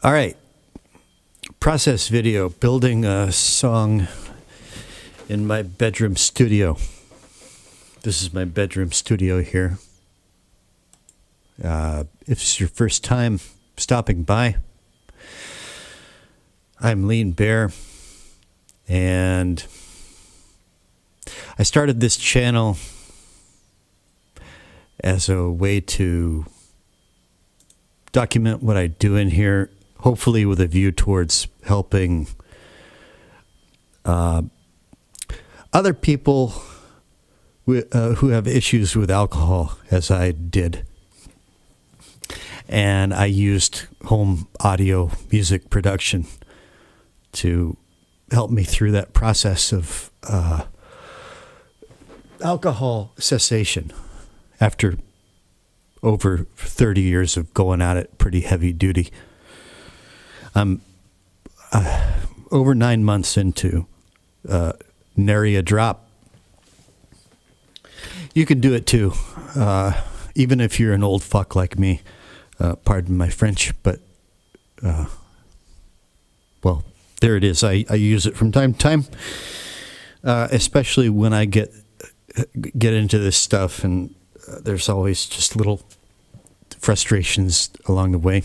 All right. Process video, building a song in my bedroom studio. This is my bedroom studio here. If it's your first time stopping by, I'm Lean Bear, and I started this channel as a way to document what I do in here, hopefully with a view towards helping other people who have issues with alcohol, as I did. And I used home audio music production to help me through that process of alcohol cessation after over 30 years of going at it pretty heavy duty. I'm over 9 months into nary a drop. You can do it too, even if you're an old fuck like me. Pardon my French, but well, there it is. I use it from time to time, especially when I get into this stuff, and there's always just little frustrations along the way.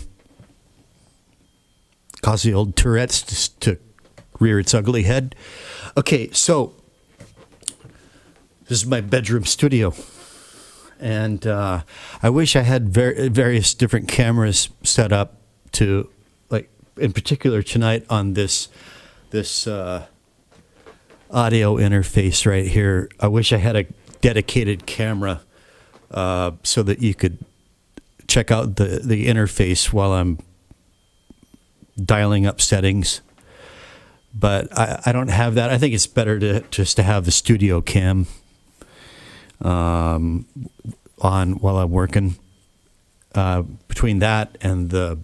Cause the old Tourette's just to rear its ugly head. Okay, so this is my bedroom studio. And I wish I had various different cameras set up to, like, in particular tonight on this audio interface right here. I wish I had a dedicated camera so that you could check out the interface while I'm dialing up settings. But I don't have that. I think it's better to have the studio cam on while I'm working. Between that and the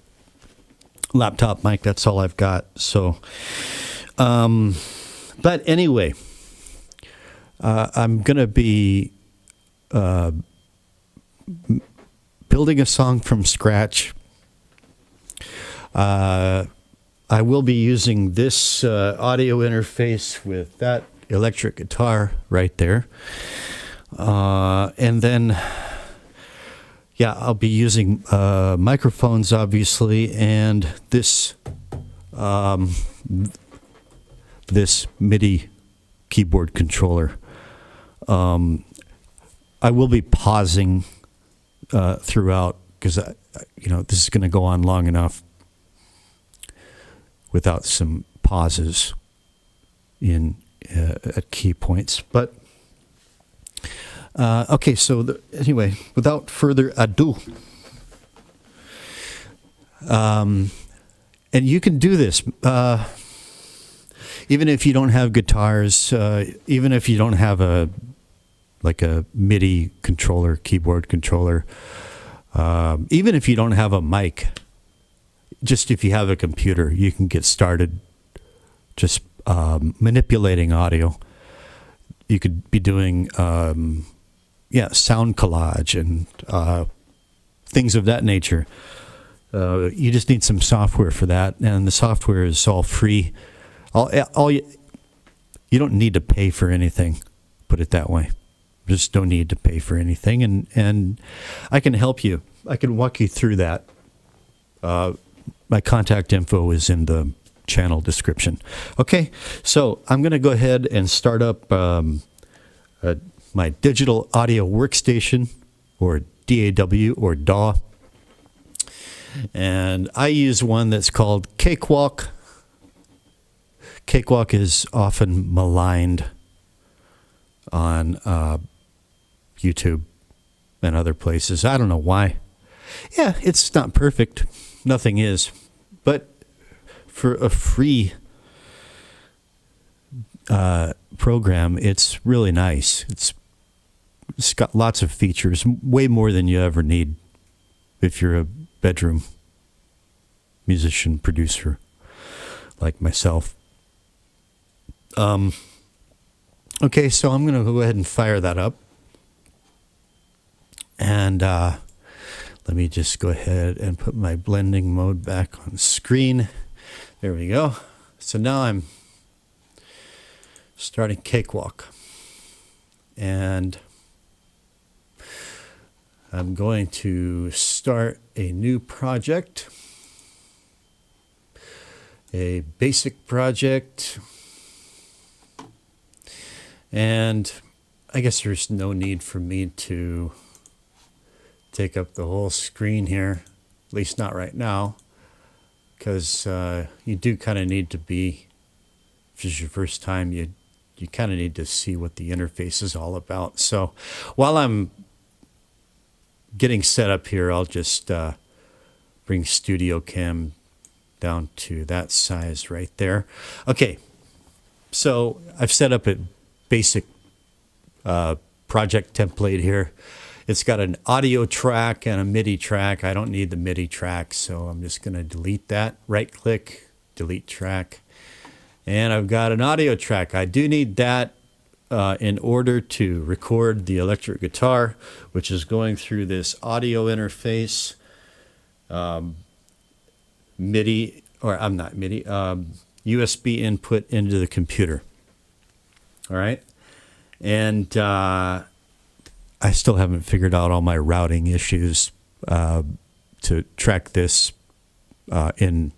laptop mic, that's all I've got. So, but anyway, I'm gonna be building a song from scratch. I will be using this audio interface with that electric guitar right there. And then, yeah, I'll be using microphones, obviously, and this this MIDI keyboard controller. I will be pausing throughout because this is going to go on long enough without some pauses in at key points, but. Okay, so anyway, without further ado, and you can do this, even if you don't have guitars, even if you don't have a MIDI controller, keyboard controller, even if you don't have a mic, just if you have a computer, you can get started just manipulating audio. You could be doing sound collage and things of that nature. You just need some software for that, and the software is all free. You don't need to pay for anything. Put it that way. Just don't need to pay for anything, and I can help you. I can walk you through that. My contact info is in the channel description. Okay, so I'm going to go ahead and start up my digital audio workstation, or DAW or DAW, and I use one that's called Cakewalk. Cakewalk is often maligned on YouTube and other places. I don't know why. Yeah, it's not perfect. Nothing is, but for a free program, it's really nice. It's got lots of features, way more than you ever need if you're a bedroom musician, producer like myself. Okay, so I'm going to go ahead and fire that up. And Let me just go ahead and put my blending mode back on screen. There we go. So now I'm starting Cakewalk. And I'm going to start a new project, a basic project. And I guess there's no need for me to take up the whole screen here, at least not right now, because you do kind of need to be, if it's your first time, you kind of need to see what the interface is all about. So while I'm getting set up here, I'll just bring Studio Cam down to that size right there. Okay, so I've set up a basic project template here. It's got an audio track and a MIDI track. I don't need the MIDI track, so I'm just going to delete that. Right click, delete track. And I've got an audio track. I do need that in order to record the electric guitar, which is going through this audio interface, MIDI, or I'm not MIDI, USB input into the computer. All right. And I still haven't figured out all my routing issues to track this in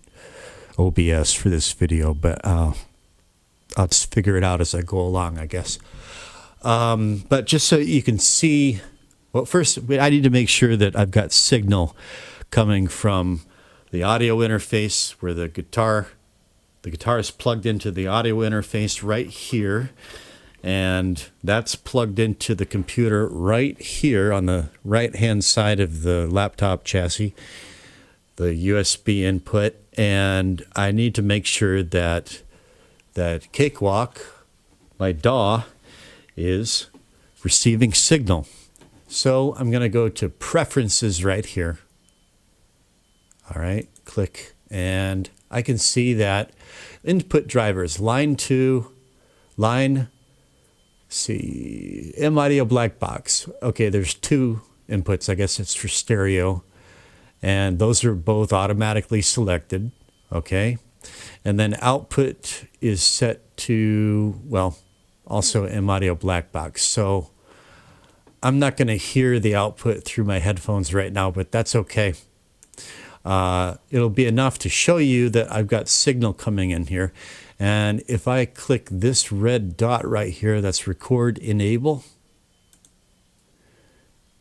OBS for this video, but I'll just figure it out as I go along, I guess. But just so you can see, well, first I need to make sure that I've got signal coming from the audio interface where the guitar is plugged into the audio interface right here. And that's plugged into the computer right here on the right-hand side of the laptop chassis, the USB input. And I need to make sure that Cakewalk, my DAW, is receiving signal. So I'm going to go to Preferences right here. All right, click, and I can see that input drivers, line 2, line see, M audio black box. Okay, there's 2 inputs. I guess it's for stereo. And those are both automatically selected. Okay. And then output is set to, well, also M audio black box. So I'm not going to hear the output through my headphones right now, but that's okay. It'll be enough to show you that I've got signal coming in here. And if I click this red dot right here, that's record enable.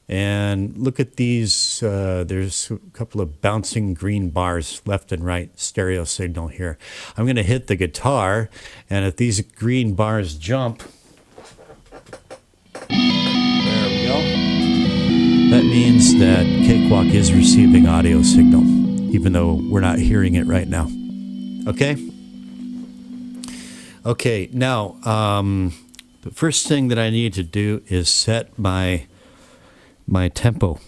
And look at these, there's a couple of bouncing green bars left and right, stereo signal here. I'm going to hit the guitar, and if these green bars jump, there we go. That means that Cakewalk is receiving audio signal, even though we're not hearing it right now. Okay? Okay, now, the first thing that I need to do is set my tempo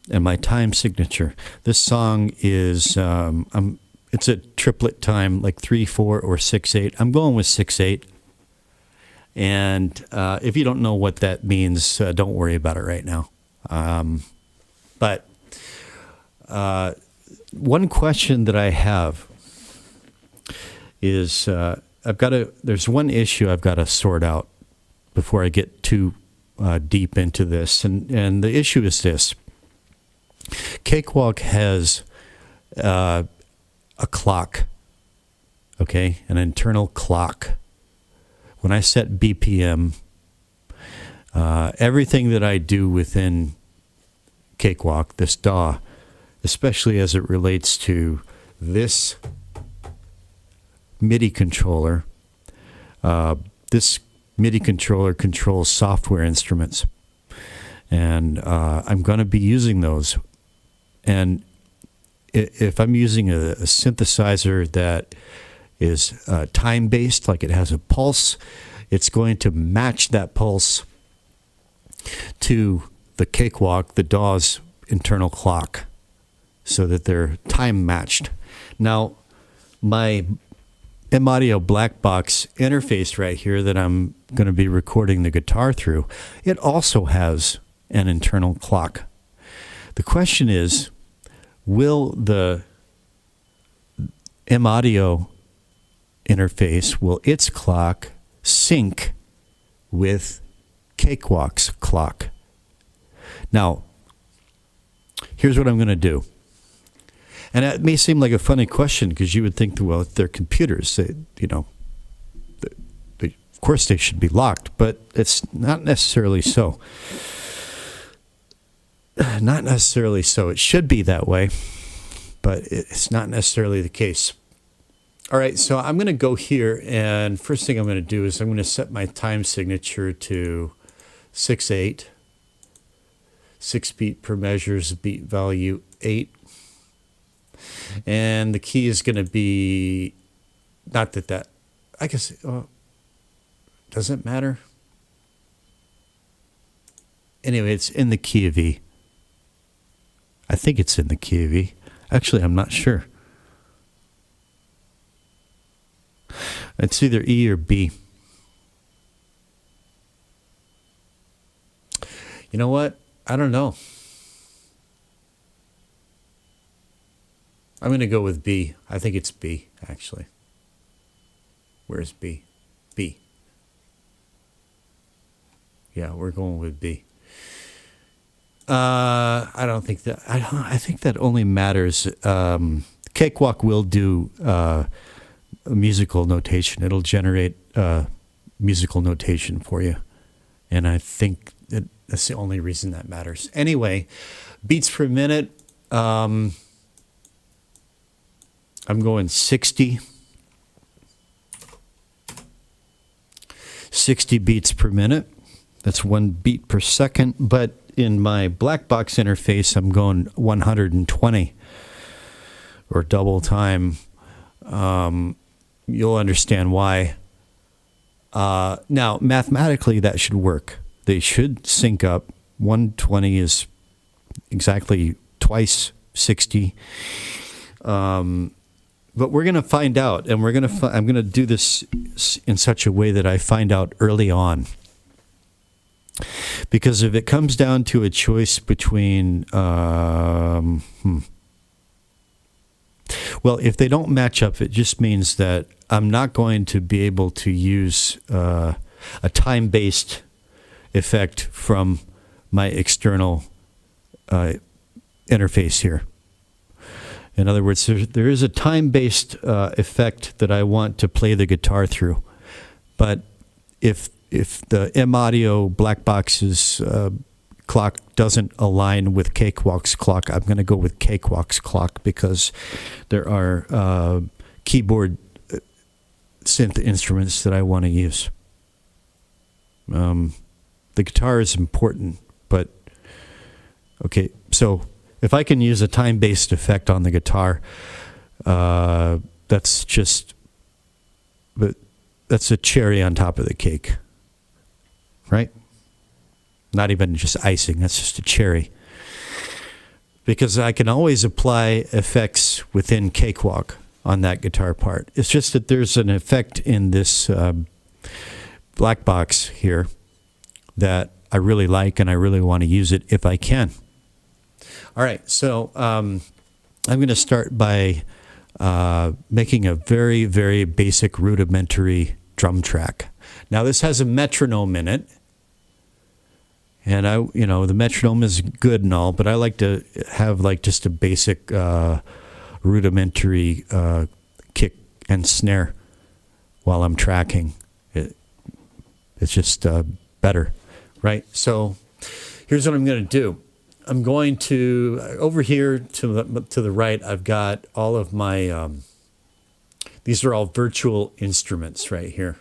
and my time signature. This song is, it's a triplet time, like 3/4 or 6/8. I'm going with 6/8. And if you don't know what that means, don't worry about it right now. But one question that I have is, there's one issue I've got to sort out before I get too deep into this. And the issue is this. Cakewalk has a clock, okay, an internal clock. When I set BPM, everything that I do within Cakewalk, this DAW, especially as it relates to this MIDI controller, this MIDI controller controls software instruments, and I'm going to be using those. And if I'm using a synthesizer that is time-based, like it has a pulse, it's going to match that pulse to the Cakewalk, the DAW's internal clock, so that they're time matched. Now, my M audio black box interface right here that I'm going to be recording the guitar through, it also has an internal clock. The question is, will the M-audio interface, will its clock sync with Cakewalk's clock? Now, here's what I'm going to do. And it may seem like a funny question because you would think, well, if they're computers, of course they should be locked, but it's not necessarily so. Not necessarily so. It should be that way, but it's not necessarily the case. All right, so I'm going to go here, and first thing I'm going to do is I'm going to set my time signature to 6/8. 6 beat per measures, beat value 8. And the key is going to be, not that, I guess, does it matter? Anyway, it's in the key of E. I think it's in the key of E. Actually, I'm not sure. It's either E or B. You know what? I don't know. I'm going to go with B. I think it's B, actually. Where's B? B. Yeah, we're going with B. I don't think that. I think that only matters. Cakewalk will do a musical notation. It'll generate musical notation for you, and I think that's the only reason that matters. Anyway, beats per minute. I'm going 60. 60 beats per minute. That's 1 beat per second. But in my black box interface, I'm going 120 or double time. You'll understand why. Now, mathematically, that should work. They should sync up. 120 is exactly twice 60. But we're going to find out, and I'm going to do this in such a way that I find out early on. Because if it comes down to a choice between, well, if they don't match up, it just means that I'm not going to be able to use a time-based effect from my external interface here. In other words, there is a time-based effect that I want to play the guitar through. But if the M-audio black box's clock doesn't align with Cakewalk's clock, I'm going to go with Cakewalk's clock because there are keyboard synth instruments that I want to use. The guitar is important, but okay, so if I can use a time-based effect on the guitar, that's a cherry on top of the cake, right? Not even just icing, that's just a cherry. Because I can always apply effects within Cakewalk on that guitar part. It's just that there's an effect in this black box here that I really like, and I really want to use it if I can. All right, so I'm going to start by making a very, very basic rudimentary drum track. Now this has a metronome in it, and the metronome is good and all, but I like to have like just a basic rudimentary kick and snare while I'm tracking. It's just better, right? So here's what I'm going to do. I'm going to, over here to the right, I've got all of my, these are all virtual instruments right here.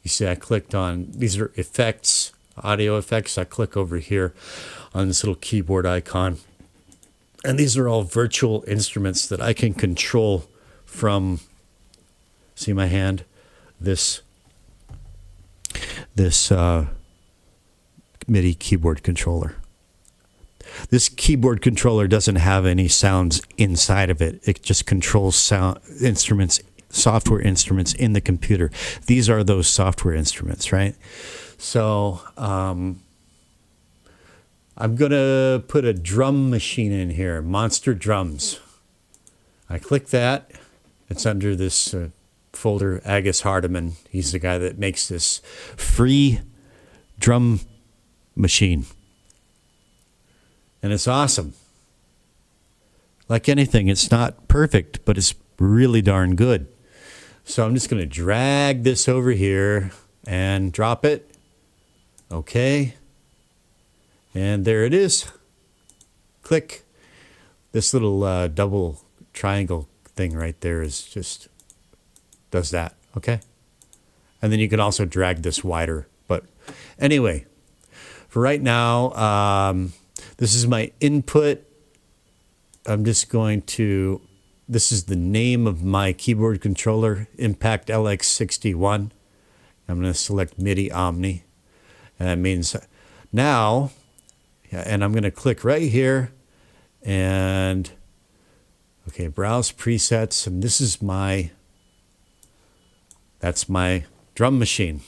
You see I clicked on, these are effects, audio effects. I click over here on this little keyboard icon. And these are all virtual instruments that I can control from, see my hand? This MIDI keyboard controller. This keyboard controller doesn't have any sounds inside of it. It just controls software instruments in the computer. These are those software instruments, right? So I I'm going to put a drum machine in here, Monster Drums. I click that. It's under this folder, Agus Hardiman. He's the guy that makes this free drum machine. And it's awesome. Like anything, it's not perfect, but it's really darn good. So I'm just going to drag this over here and drop it. Okay. And there it is. Click. This little double triangle thing right there is just does that. Okay. And then you can also drag this wider. But anyway, for right now, this is my input. I'm just going to, this is the name of my keyboard controller, Impact LX61. I'm going to select MIDI Omni. And that means now, and I'm going to click right here and, okay, browse presets. And this is that's my drum machine.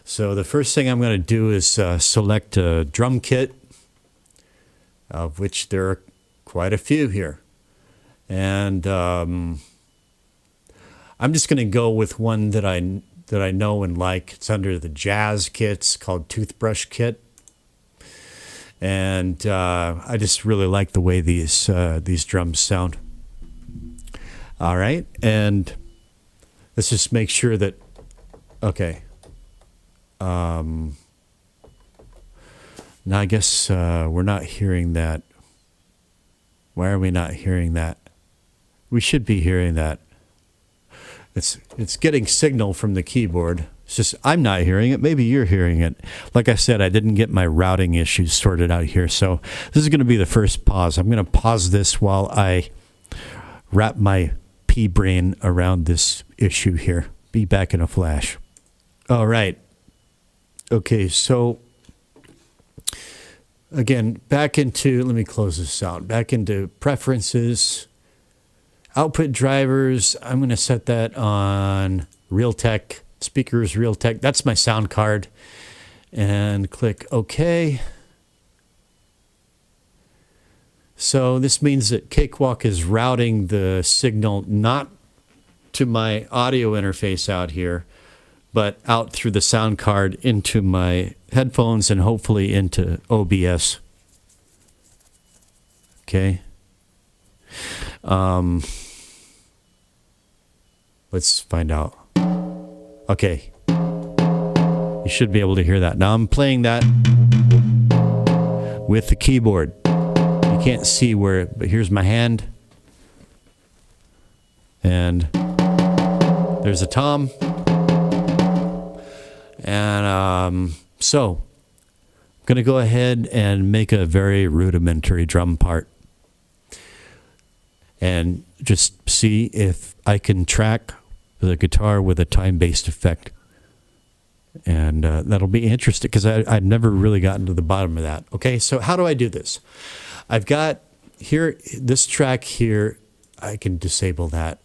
So the first thing I'm going to do is select a drum kit, of which there are quite a few here. And I'm just going to go with one that I know and like. It's under the jazz kits, called Toothbrush Kit. And I just really like the way these drums sound. All right, and let's just make sure that, okay. Now I guess we're not hearing that. Why are we not hearing that? We should be hearing that. It's getting signal from the keyboard. It's just I'm not hearing it. Maybe you're hearing it. Like I said, I didn't get my routing issues sorted out here. So this is going to be the first pause. I'm going to pause this while I wrap my pea brain around this issue here. Be back in a flash. All right. Okay, so again, back into, let me close this out. Back into preferences. Output drivers, I'm going to set that on Realtek. Speakers, Realtek. That's my sound card. And click OK. So this means that Cakewalk is routing the signal not to my audio interface out here, but out through the sound card into my headphones and hopefully into OBS. Okay. Let's find out. Okay. You should be able to hear that. Now I'm playing that with the keyboard. You can't see where, but here's my hand. And there's a tom. And so I'm going to go ahead and make a very rudimentary drum part and just see if I can track the guitar with a time-based effect. And that'll be interesting because I've never really gotten to the bottom of that. Okay, so how do I do this? I've got here, this track here, I can disable that.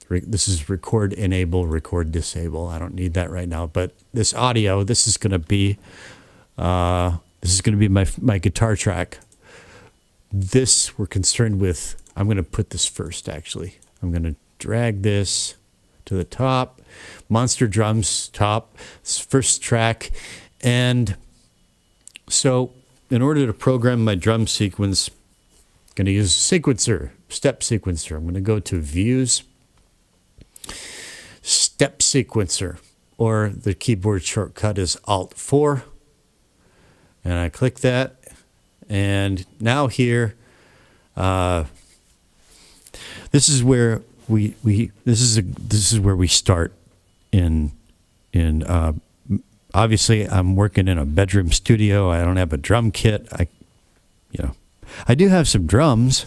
This is record enable, record disable. I don't need that right now. But this audio, this is going to be my guitar track. This we're concerned with. I'm going to put this first. Actually, I'm going to drag this to the top. Monster Drums top. It's first track, and so in order to program my drum sequence, I'm going to use sequencer, step sequencer. I'm going to go to Views. Step sequencer, or the keyboard shortcut is Alt-4, and I click that, and now here, this is where this is where we start in obviously I'm working in a bedroom studio. I don't have a drum kit. I do have some drums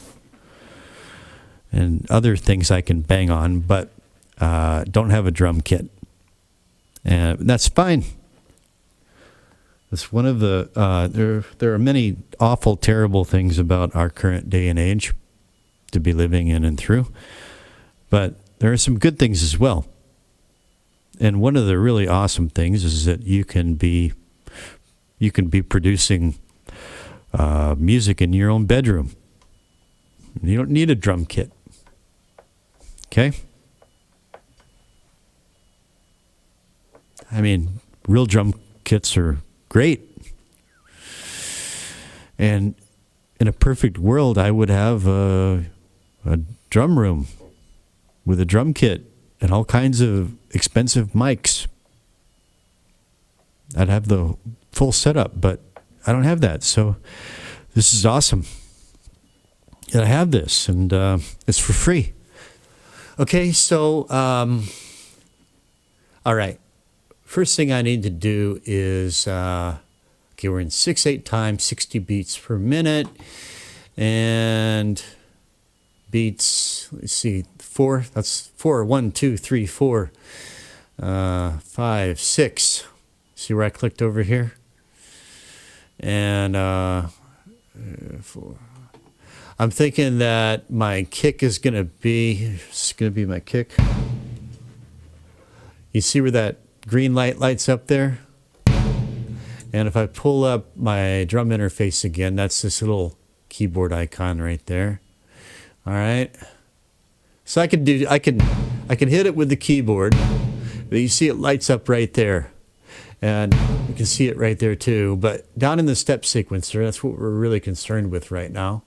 and other things I can bang on, but don't have a drum kit, and that's fine. It's one of the there are many awful, terrible things about our current day and age to be living in and through, but there are some good things as well. And one of the really awesome things is that you can be producing music in your own bedroom. You don't need a drum kit. Okay? I mean, real drum kits are great. And in a perfect world, I would have a drum room with a drum kit and all kinds of expensive mics. I'd have the full setup, but I don't have that. So this is awesome. And I have this, and it's for free. Okay, so, all right. First thing I need to do is, okay, we're in 6/8 time, 60 beats per minute. And beats, let's see, 4, that's 4, 1, 2, 3, 4, 5, 6. See where I clicked over here? And 4. I'm thinking that my kick is going to be, it's going to be my kick. You see where that green light lights up there? And if I pull up my drum interface again, that's this little keyboard icon right there. All right. So I can hit it with the keyboard. But you see it lights up right there. And you can see it right there too. But down in the step sequencer, that's what we're really concerned with right now.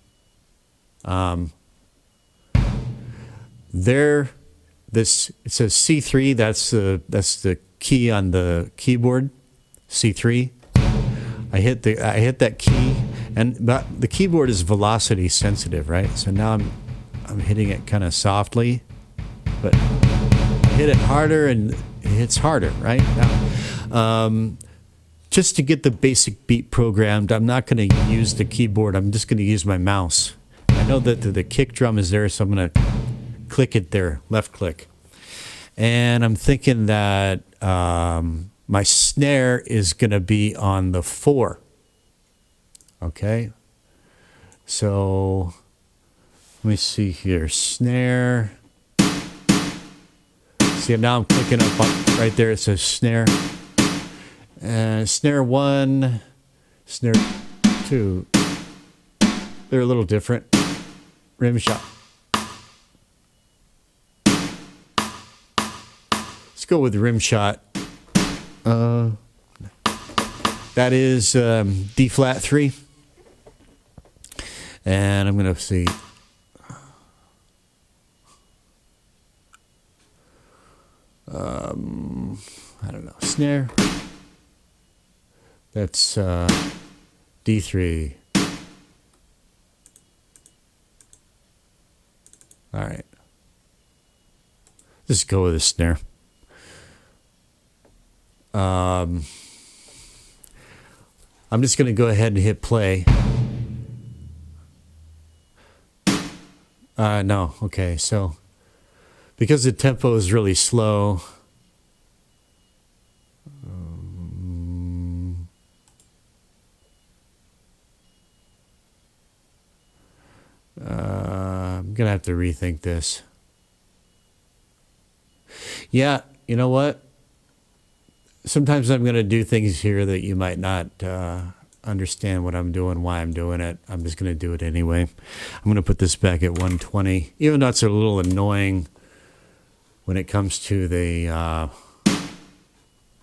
It says C3. That's the key on the keyboard. C3. I hit that key, but the keyboard is velocity sensitive, right? So now I'm hitting it kind of softly, but I hit it harder and it hits harder, right? Now, just to get the basic beat programmed, I'm not going to use the keyboard. I'm just going to use my mouse. I know that the kick drum is there, so I'm going to click it there, left click. And I'm thinking that my snare is going to be on the 4. Okay. So let me see here. Snare. See, now I'm clicking up on, right there. It says snare. Snare 1, snare 2. They're a little different. Rim shot. Let's go with rim shot. That is D flat 3. And I'm going to see. I don't know. Snare. That's D3. All right. Let's go with a snare. I'm just going to go ahead and hit play. No. Okay. So because the tempo is really slow, I'm going to have to rethink this. Yeah, you know what? Sometimes I'm going to do things here that you might not understand what I'm doing, why I'm doing it. I'm just going to do it anyway. I'm going to put this back at 120, even though it's a little annoying when it comes to the,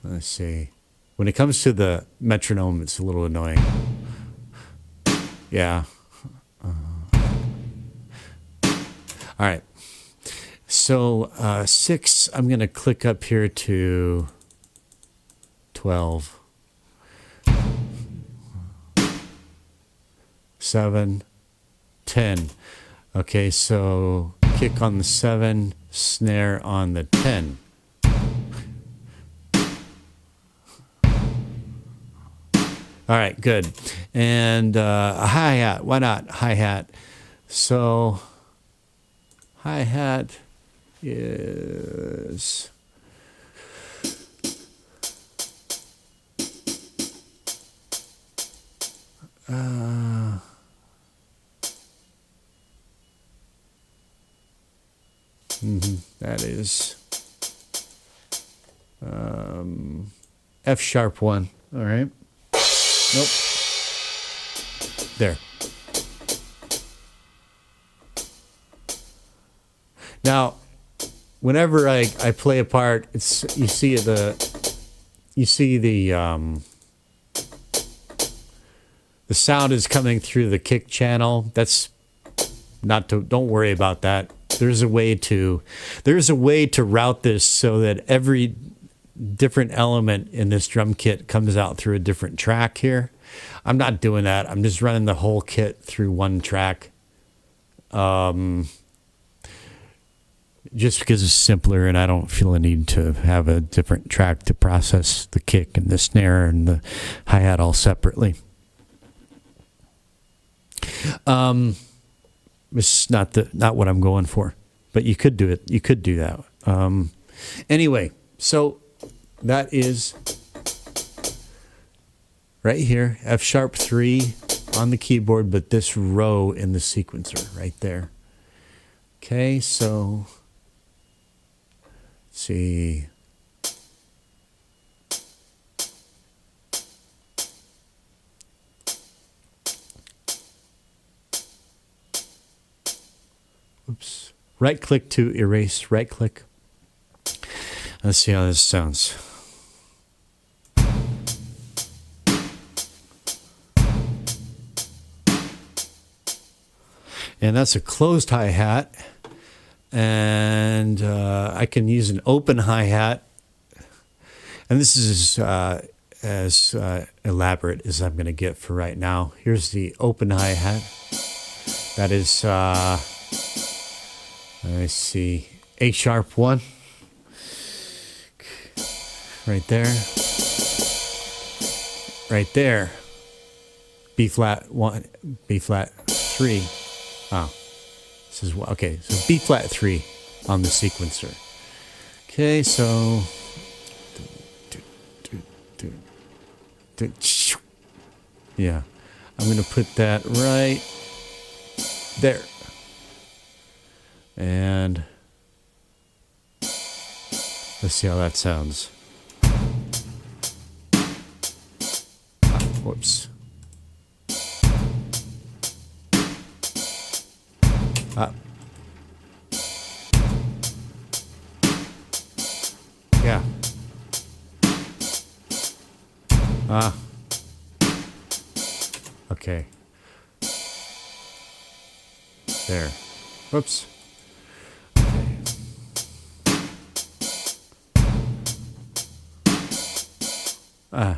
let's see. When it comes to the metronome, it's a little annoying. Yeah. All right. So 6, I'm going to click up here to 12. 7, 10. Okay, so kick on the 7, snare on the 10. All right, good. And a hi-hat. Why not hi-hat? So hi-hat is that is F sharp 1. All right. Nope. There. Now, whenever I play a part, it's you see the sound is coming through the kick channel. That's not to, don't worry about that. There's a way to route this so that every different element in this drum kit comes out through a different track here. I'm not doing that. I'm just running the whole kit through one track. Just because it's simpler and I don't feel a need to have a different track to process the kick and the snare and the hi-hat all separately. It's not what I'm going for, but you could do it. You could do that. Anyway, so that is right here, F sharp 3 on the keyboard, but this row in the sequencer right there. Okay, so let's see. Oops. Right click to erase, right click. Let's see how this sounds. And that's a closed hi-hat. And I can use an open hi-hat. And this is as elaborate as I'm going to get for right now. Here's the open hi-hat. That is, let's see, A sharp 1. Right there. Right there. B flat 1, B flat 3. Oh, this is okay. So B flat 3 on the sequencer. Okay, so yeah, I'm gonna put that right there, and let's see how that sounds. Whoops. Yeah. Okay. There. Whoops. Okay.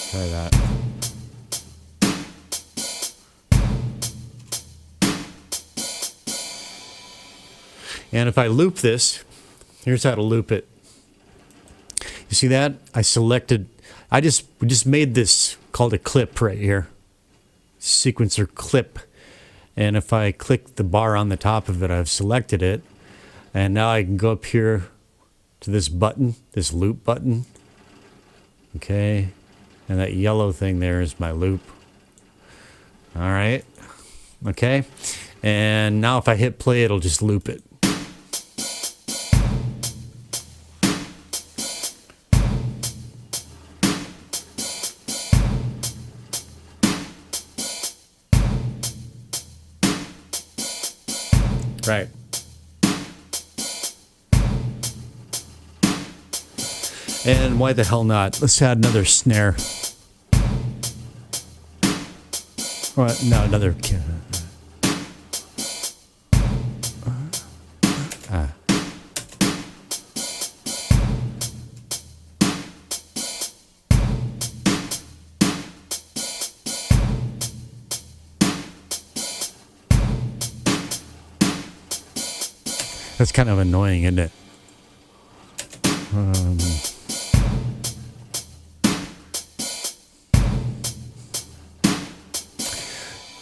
Try that. And if I loop this, here's how to loop it. You see that? I selected, we just made this called a clip right here. Sequencer clip. And if I click the bar on the top of it, I've selected it. And now I can go up here to this button, this loop button. Okay. And that yellow thing there is my loop. All right. Okay. And now if I hit play, it'll just loop it. Right. And why the hell not? Let's add another snare. Or, no, another. That's kind of annoying, isn't it?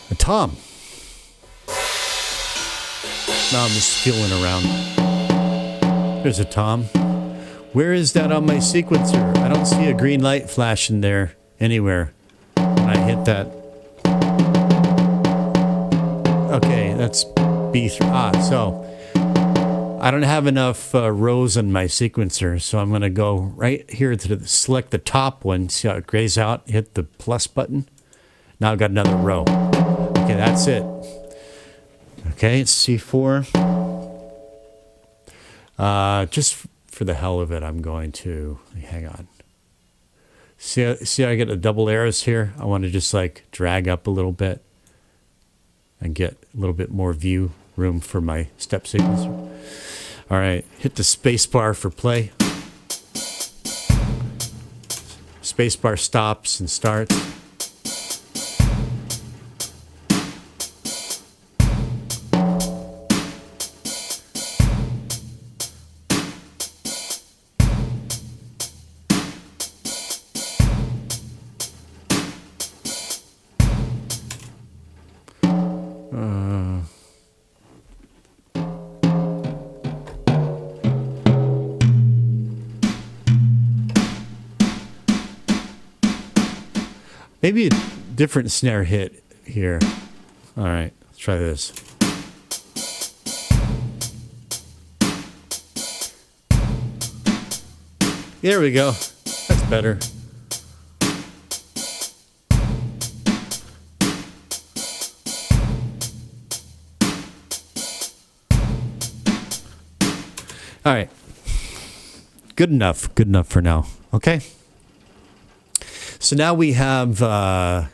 A tom. Now I'm just feeling around. There's a tom. Where is that on my sequencer? I don't see a green light flashing there anywhere when I hit that. Okay, that's B3. So I don't have enough rows on my sequencer, so I'm going to go right here to select the top one. See how it grays out? Hit the plus button. Now I've got another row. Okay, that's it. Okay, it's C4. Just for the hell of it, I'm going to, hang on. See how I get the double arrows here? I want to just like drag up a little bit and get a little bit more view room for my step sequencer. All right, hit the space bar for play. Space bar stops and starts. Maybe a different snare hit here. All right, let's try this. There we go. That's better. All right. Good enough. Good enough for now. Okay. So now we have a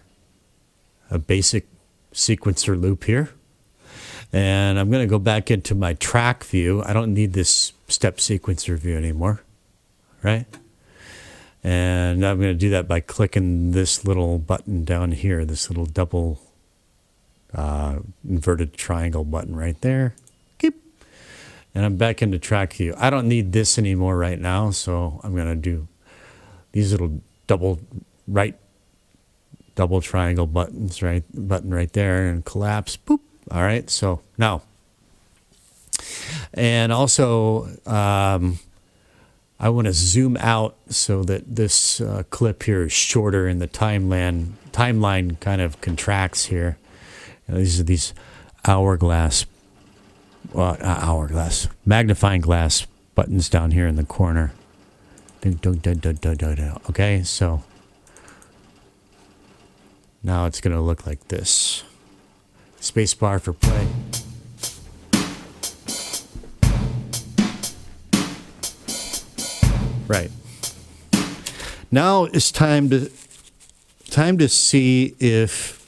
basic sequencer loop here. And I'm going to go back into my track view. I don't need this step sequencer view anymore, right? And I'm going to do that by clicking this little button down here, this little double inverted triangle button right there. Keep. And I'm back into track view. I don't need this anymore right now, so I'm going to do these little double triangle buttons, button right there, and collapse. Boop. All right. So now, and also I want to zoom out so that this clip here is shorter and the timeline kind of contracts here. And these are these magnifying glass buttons down here in the corner. Okay, so now it's going to look like this. Space bar for play. Right. Now it's time to see if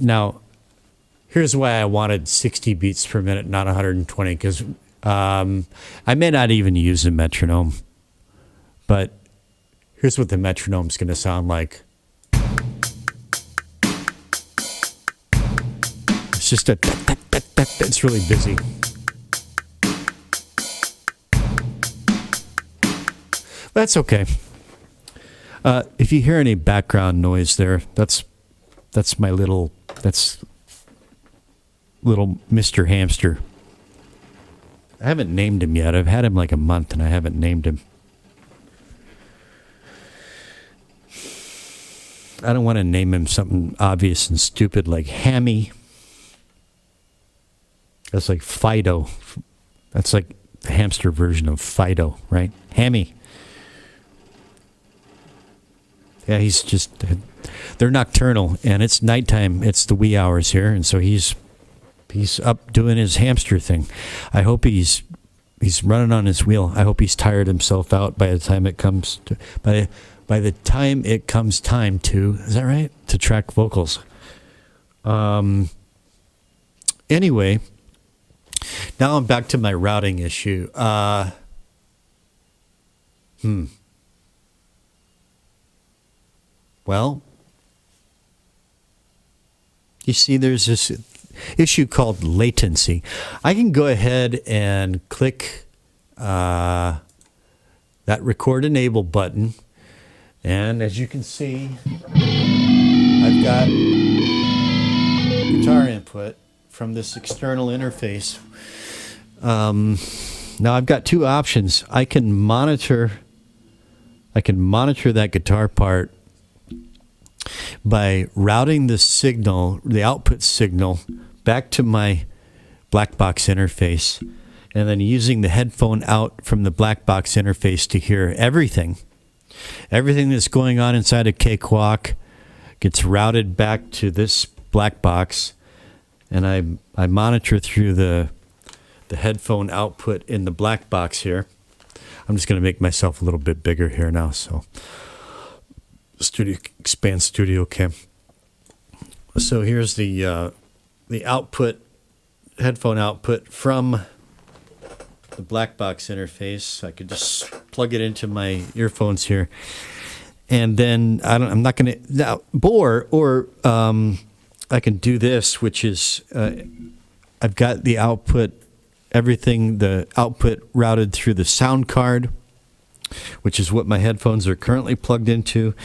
now here's why I wanted 60 beats per minute, not 120, because I may not even use a metronome, but here's what the metronome's going to sound like. It's just it's really busy. That's okay. If you hear any background noise there, that's little Mr. Hamster. I haven't named him yet. I've had him like a month and I haven't named him. I don't want to name him something obvious and stupid like Hammy. That's like Fido. That's like the hamster version of Fido, right? Hammy. Yeah, he's just, they're nocturnal and it's nighttime. It's the wee hours here. And so he's up doing his hamster thing. I hope he's running on his wheel. I hope he's tired himself out by the time it comes to, by the time it comes time to, is that right? To track vocals. Anyway, now I'm back to my routing issue. Well, you see there's this issue called latency. I can go ahead and click that record enable button. And as you can see, I've got guitar input from this external interface. Now I've got two options. I can monitor that guitar part by routing the signal, the output signal, back to my black box interface, and then using the headphone out from the black box interface to hear everything. Everything that's going on inside a cakewalk gets routed back to this black box, and I monitor through the headphone output in the black box here. I'm just going to make myself a little bit bigger here now, so expand Studio Cam. So here's the output, headphone output from the black box interface. I could just plug it into my earphones here, and then I'm not going to now or I can do this, which is I've got the output, the output routed through the sound card, which is what my headphones are currently plugged into,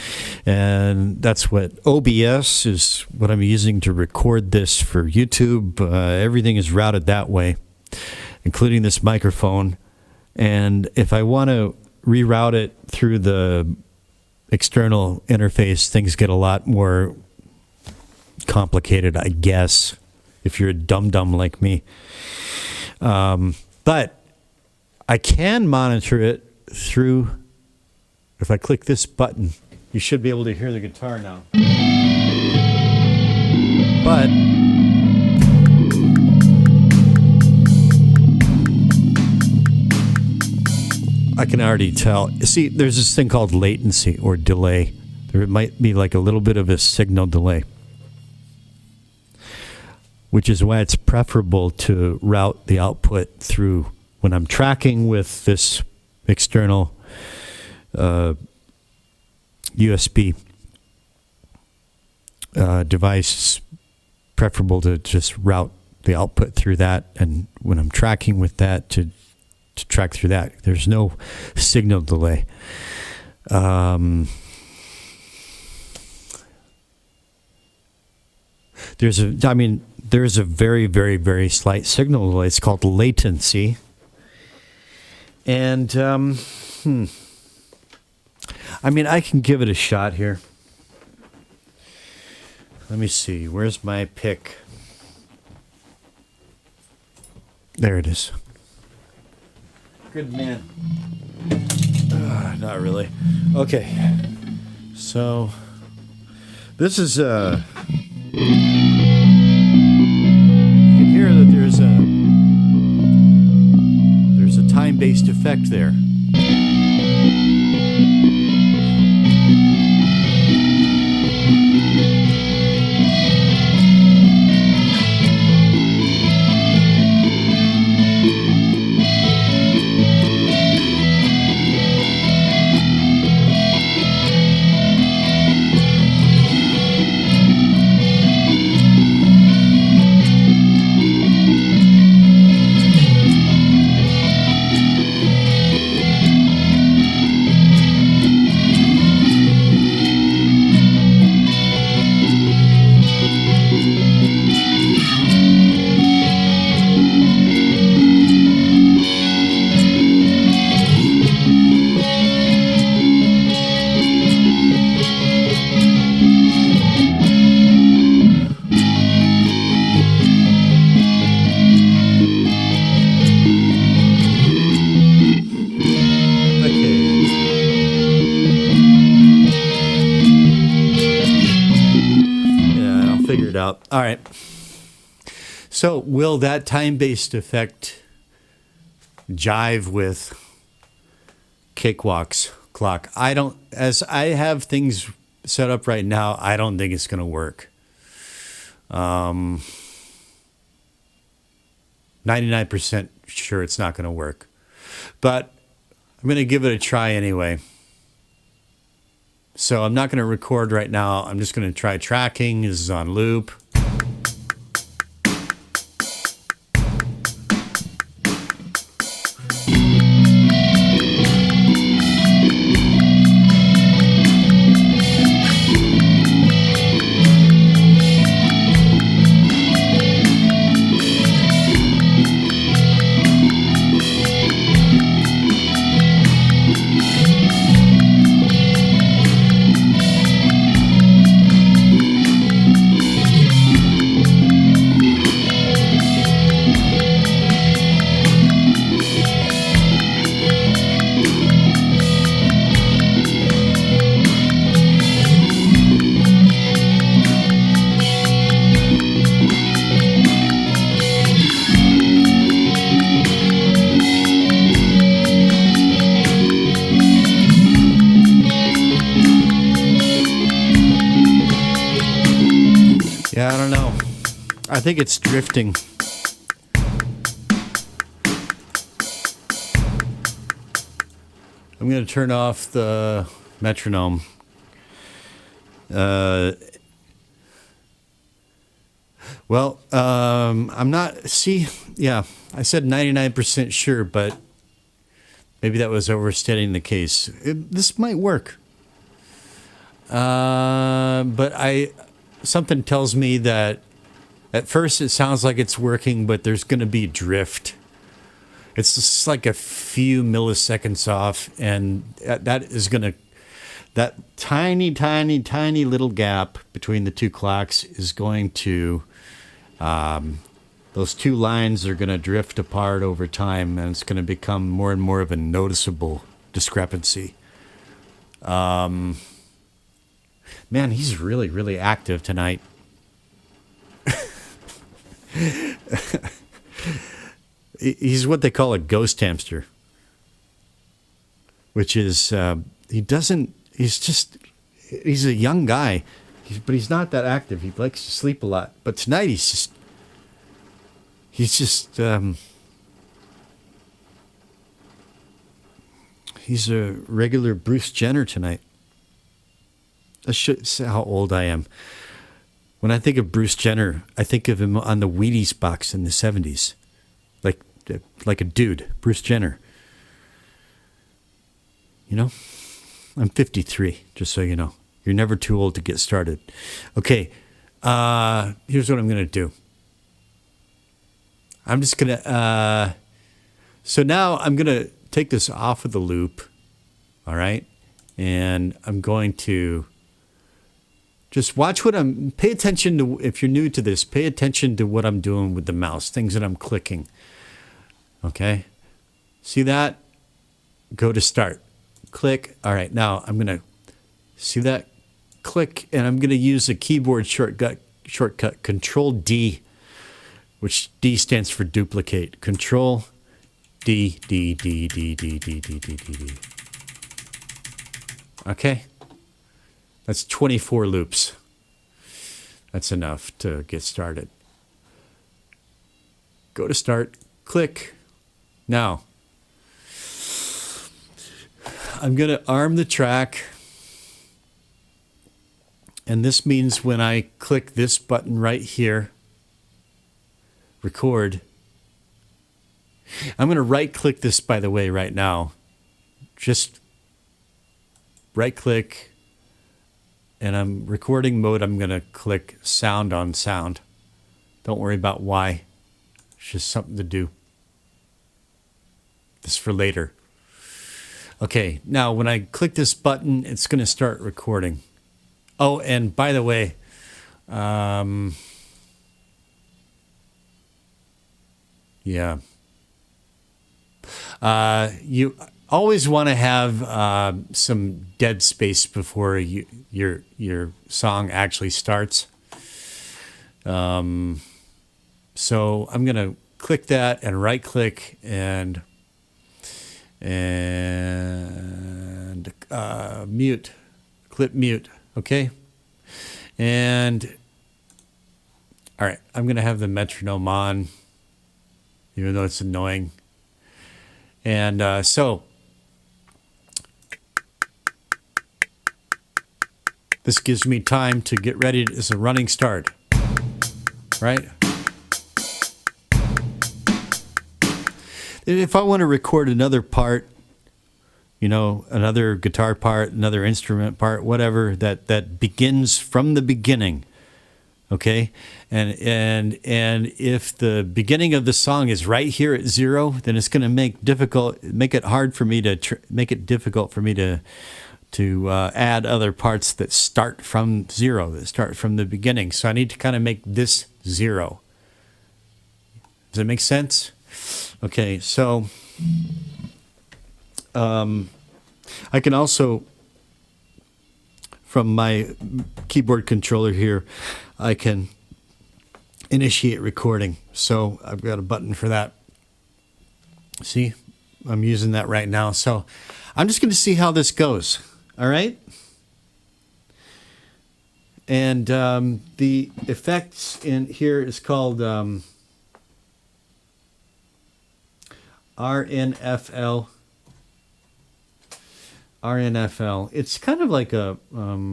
and that's what OBS is, what I'm using to record this for YouTube. Everything is routed that way, including this microphone. And if I want to reroute it through the external interface, things get a lot more complicated, I guess, if you're a dum-dum like me. But I can monitor it through, if I click this button, you should be able to hear the guitar now. But I can already tell. See, there's this thing called latency or delay. There might be like a little bit of a signal delay, which is why it's preferable to route the output through, when I'm tracking with this external USB device, preferable to just route the output through that, and when I'm tracking with that, to track through that. There's no signal delay. There's a very, very, very slight signal delay. It's called latency. And, I can give it a shot here. Let me see. Where's my pick? There it is. Good man. Not really. Okay. So, this is you can hear that there's a time-based effect there. All right. So will that time-based effect jive with Cakewalk's clock? As I have things set up right now, I don't think it's going to work. 99% sure it's not going to work. But I'm going to give it a try anyway. So I'm not going to record right now. I'm just going to try tracking. This is on loop. I think it's drifting. I'm going to turn off the metronome. I'm not, I said 99% sure, but maybe that was overstating the case. This might work. But something tells me that at first it sounds like it's working, but there's going to be drift. It's just like a few milliseconds off, and that tiny, tiny, tiny little gap between the two clocks is going to, those two lines are going to drift apart over time, and it's going to become more and more of a noticeable discrepancy. Man, he's really, really active tonight. He's what they call a ghost hamster, which is, he's a young guy, but he's not that active. He likes to sleep a lot. But tonight he's a regular Bruce Jenner tonight. That should say how old I am. When I think of Bruce Jenner, I think of him on the Wheaties box in the 70s. Like a dude, Bruce Jenner. You know? I'm 53, just so you know. You're never too old to get started. Okay, here's what I'm going to do. I'm just going to... so now I'm going to take this off of the loop, all right? And I'm going to just watch pay attention to, if you're new to this, pay attention to what I'm doing with the mouse, things that I'm clicking. Okay? See that? Go to start. Click. All right, now I'm going to see that? Click, and I'm going to use a keyboard shortcut, Control D, which D stands for duplicate. Control D, D, D, D, D, D, D, D, D, D. Okay? That's 24 loops. That's enough to get started. Go to start. Click. Now, I'm going to arm the track. And this means when I click this button right here, record. I'm going to right click this, by the way, right now. Just right click. And I'm recording mode. I'm going to click sound on sound. Don't worry about why. It's just something to do. This is for later. Okay, now when I click this button, it's going to start recording. Oh, and by the way, you always want to have some dead space before your song actually starts. So I'm going to click that and right click and mute, clip mute. Okay. And all right, I'm going to have the metronome on, even though it's annoying. And so this gives me time to get ready. It's a running start, right? If I want to record another part, you know, another guitar part, another instrument part, whatever, that begins from the beginning, okay? And if the beginning of the song is right here at 0, then it's going to make it difficult for me to add other parts that start from 0, that start from the beginning. So I need to kind of make this 0. Does that make sense? Okay, so I can also, from my keyboard controller here, I can initiate recording. So I've got a button for that. See, I'm using that right now. So I'm just going to see how this goes. All right. And the effects in here is called RNFL. RNFL. It's kind of like a RNF.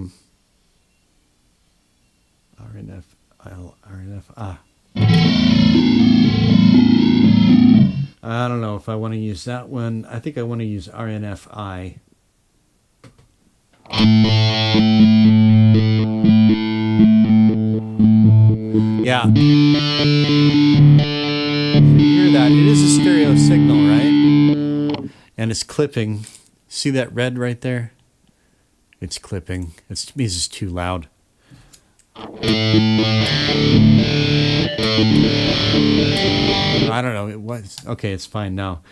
I don't know if I want to use that one. I think I want to use RNFI. Yeah. You hear that? It is a stereo signal, right? And it's clipping. See that red right there? It's clipping. It means it's too loud. I don't know. It was okay. It's fine now.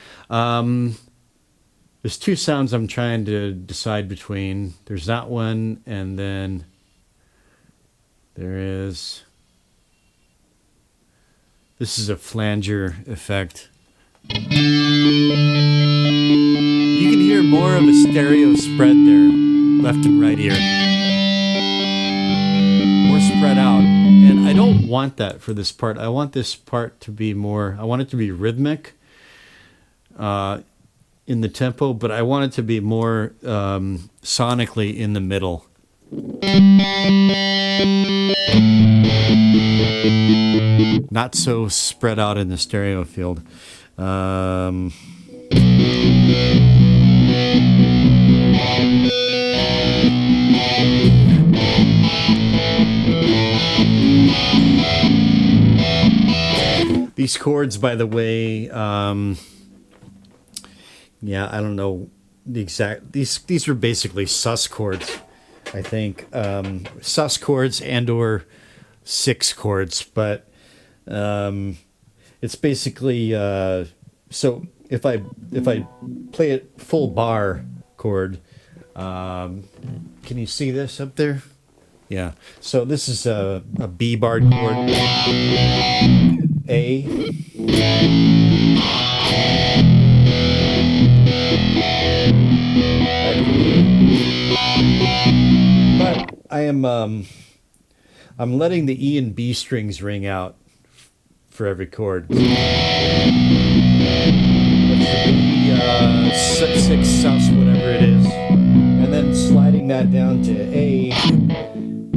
There's two sounds I'm trying to decide between. There's that one, and then there is. This is a flanger effect. You can hear more of a stereo spread there, left and right ear. More spread out. And I don't want that for this part. I want this part to be more, I want it to be rhythmic in the tempo, but I want it to be more sonically in the middle. Not so spread out in the stereo field. These chords, by the way, yeah, I don't know the exact. These are basically sus chords, I think. Sus chords and/or six chords, but it's basically so if I play it full bar chord, can you see this up there? Yeah. So this is a B barred chord, A, but I am I'm letting the E and B strings ring out for every chord. That's the B, 6 sus, whatever it is, and then sliding that down to A,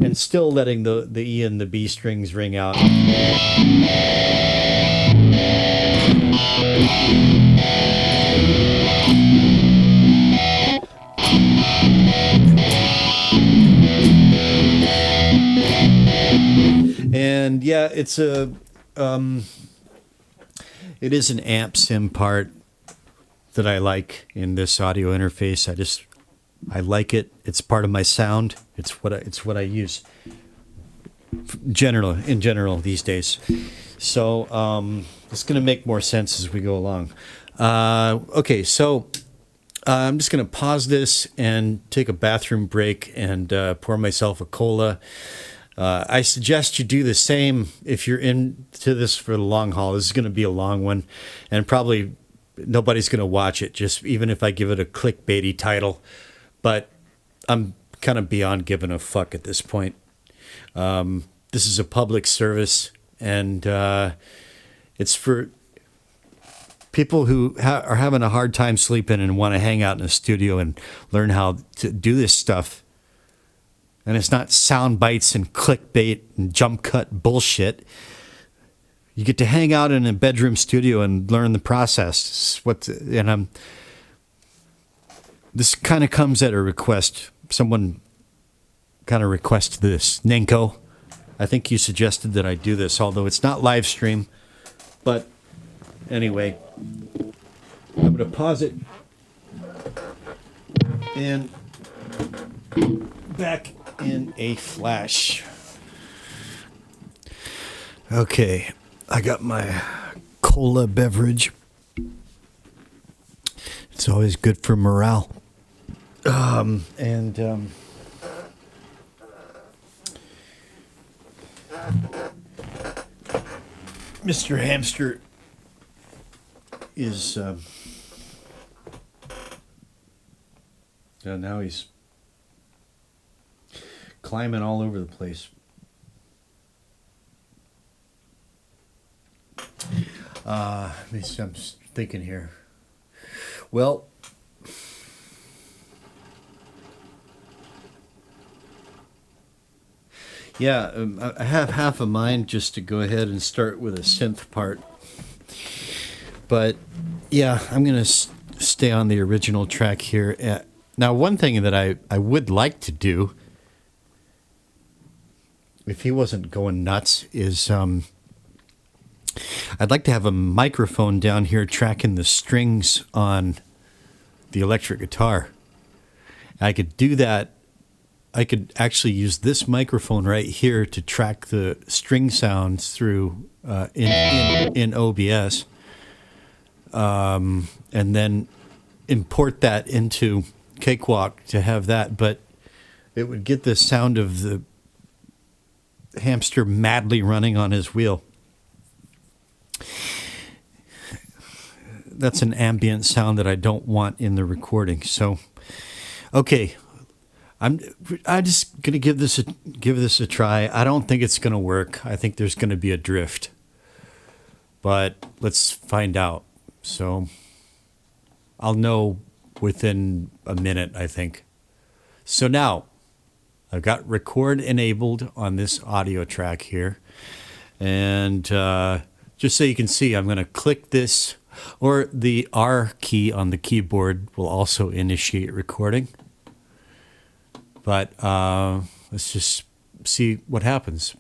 and still letting the E and the B strings ring out. And yeah, it is an amp sim part that I like in this audio interface. I like it. It's part of my sound. It's what I use in general these days. So it's going to make more sense as we go along. Okay, so I'm just going to pause this and take a bathroom break and pour myself a cola. I suggest you do the same if you're into this for the long haul. This is going to be a long one, and probably nobody's going to watch it, just even if I give it a clickbaity title. But I'm kind of beyond giving a fuck at this point. This is a public service, and it's for people who are having a hard time sleeping and want to hang out in a studio and learn how to do this stuff. And it's not sound bites and clickbait and jump cut bullshit. You get to hang out in a bedroom studio and learn the process. This kind of comes at a request. Someone kind of requested this. Nenko, I think you suggested that I do this, although it's not live stream. But anyway, I'm going to pause it and back in a flash. Okay, I got my cola beverage. It's always good for morale. Mr. Hamster is now he's climbing all over the place. I'm just thinking here. Well, yeah, I have half a mind just to go ahead and start with a synth part. But yeah, I'm going to stay on the original track here. Now, one thing that I would like to do, if he wasn't going nuts, is I'd like to have a microphone down here tracking the strings on the electric guitar. I could do that. I could actually use this microphone right here to track the string sounds through in OBS, and then import that into Cakewalk to have that. But it would get the sound of the hamster madly running on his wheel. That's an ambient sound that I don't want in the recording. So, okay, I'm just gonna give this a try. I don't think it's gonna work. I think there's gonna be a drift, but let's find out. So, I'll know within a minute, I think. So now, I've got record enabled on this audio track here, and just so you can see, I'm going to click this, or the R key on the keyboard will also initiate recording. But let's just see what happens.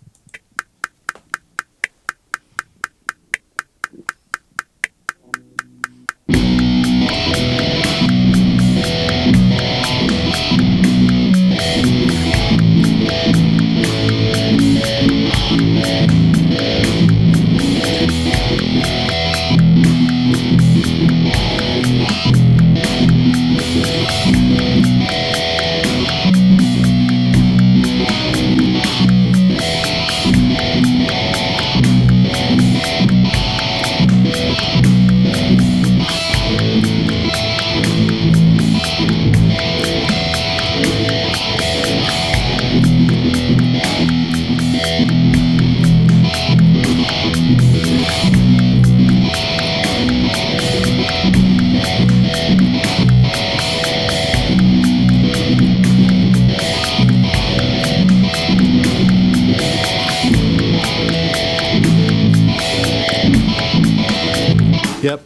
Yep.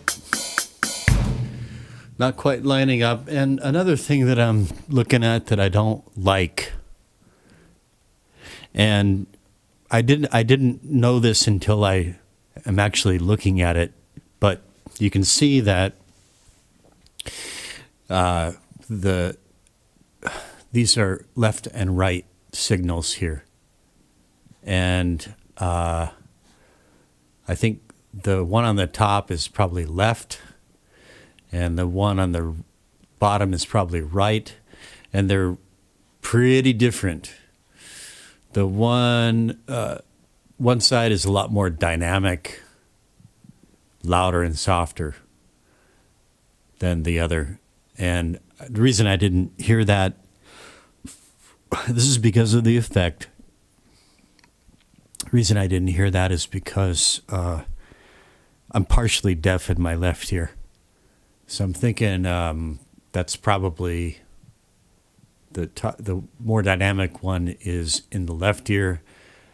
Not quite lining up. And another thing that I'm looking at that I don't like, and I didn't know this until I am actually looking at it, but you can see that these are left and right signals here. And I think the one on the top is probably left, and the one on the bottom is probably right, and they're pretty different. The one side is a lot more dynamic, louder and softer than the other. And the reason I didn't hear that, this is because of the effect. The reason I didn't hear that is because I'm partially deaf in my left ear. So I'm thinking that's probably the more dynamic one is in the left ear,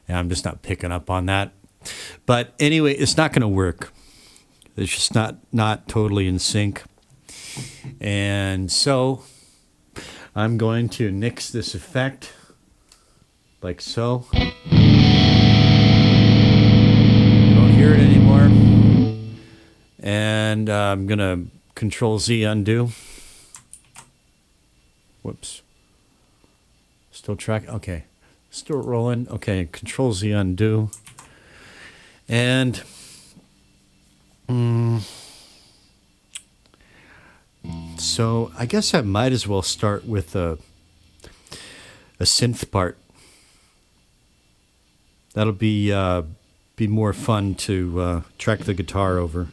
and I'm just not picking up on that. But anyway, it's not going to work. It's just not totally in sync. And so I'm going to nix this effect like so. You don't hear it anymore. And I'm going to Control-Z undo. Whoops. Still track. Okay. Still rolling. Okay. Control-Z undo. And so I guess I might as well start with a synth part. That'll be more fun to track the guitar over.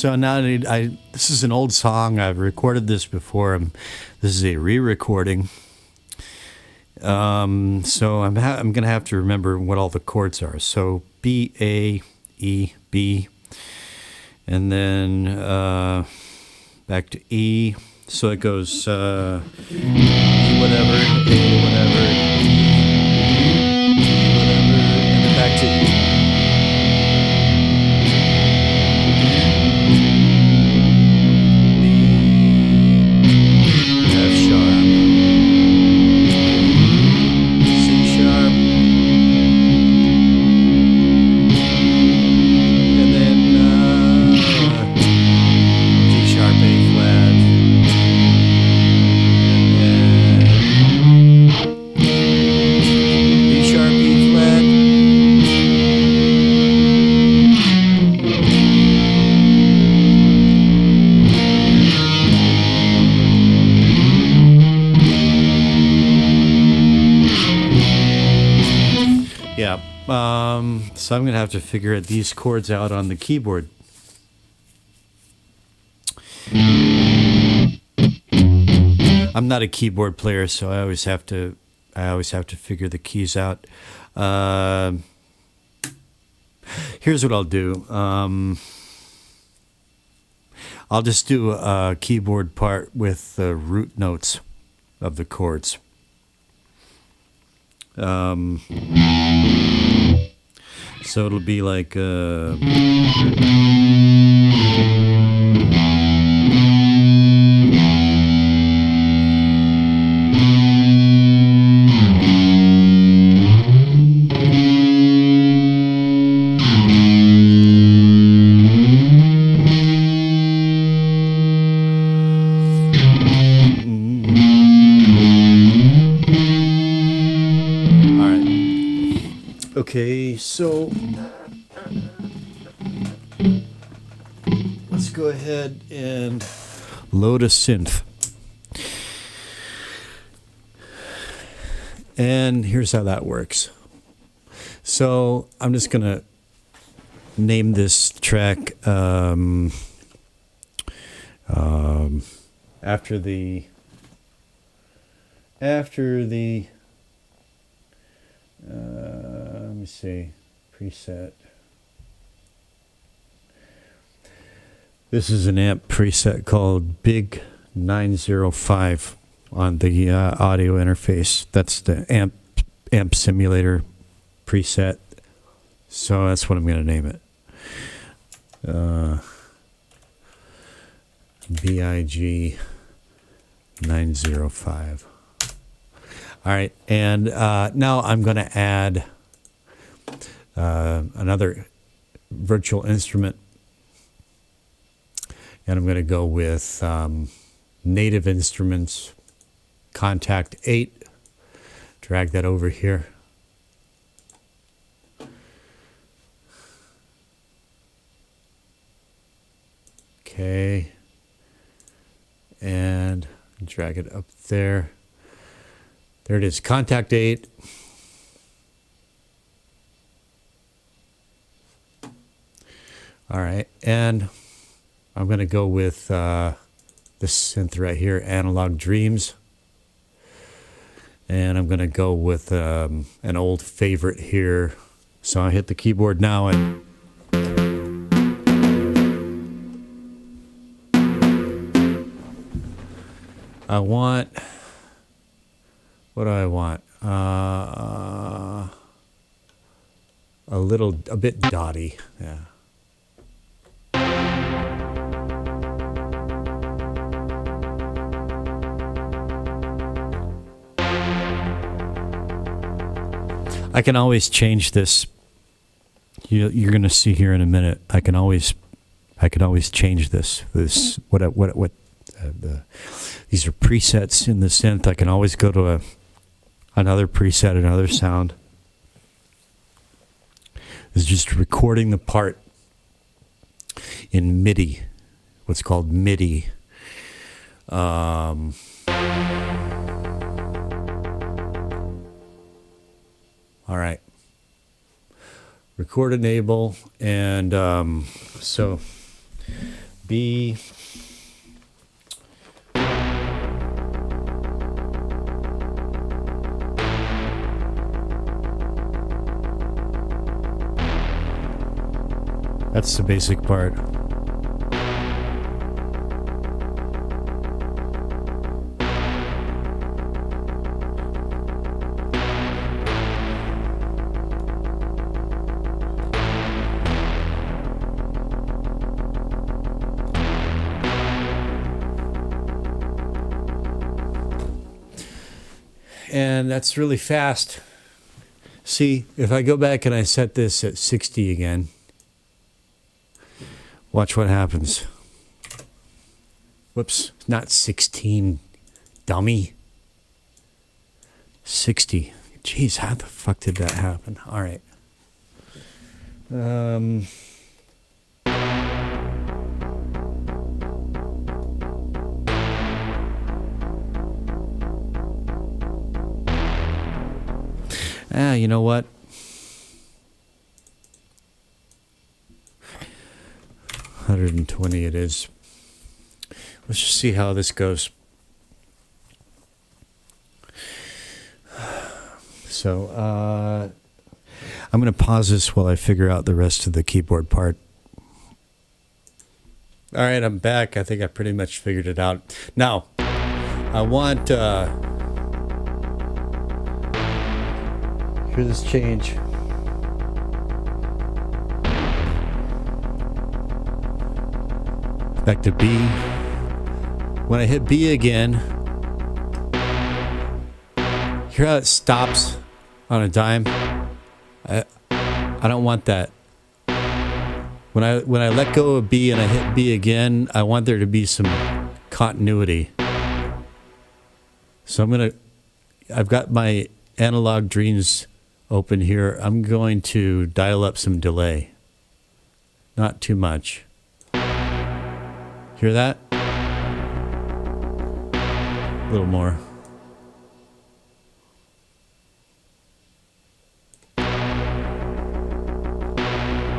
So now this is an old song. I've recorded this before. This is a re-recording. So I'm going to have to remember what all the chords are. So B, A, E, B, and then back to E. So it goes E whatever, A whatever, E whatever, and then back to E. So I'm going to have to figure these chords out on the keyboard. I'm not a keyboard player, so I always have to figure the keys out. Here's what I'll do. I'll just do a keyboard part with the root notes of the chords. So it'll be like okay, so let's go ahead and load a synth. And here's how that works. So I'm just going to name this track after the let me see, preset. This is an amp preset called Big 905 on the audio interface. That's the amp simulator preset. So that's what I'm going to name it. BIG 905. All right, and now I'm going to add another virtual instrument, and I'm going to go with Native Instruments Contact 8. Drag that over here. Okay, and drag it up there. There it is, Contact 8. All right, and I'm going to go with this synth right here, Analog Dreams. And I'm going to go with an old favorite here. So I hit the keyboard now and I want, what do I want? A bit dotty, yeah. I can always change this. You're going to see here in a minute. I can always change this. These are presets in the synth. I can always go to another preset, another sound. This is just recording the part in MIDI, what's called MIDI. All right. Record enable, and so B. That's the basic part. And that's really fast. See, if I go back and I set this at 60 again, watch what happens. Whoops, not 16, dummy. 60. Jeez, how the fuck did that happen? All right. You know what? $120 it is. Let's just see how this goes. So, I'm going to pause this while I figure out the rest of the keyboard part. All right, I'm back. I think I pretty much figured it out. Now, I want... hear this change. Back to B. When I hit B again, hear how it stops on a dime? I don't want that. When I let go of B and I hit B again, I want there to be some continuity. So I've got my analog dreams open here. I'm going to dial up some delay. Not too much. Hear that? A little more.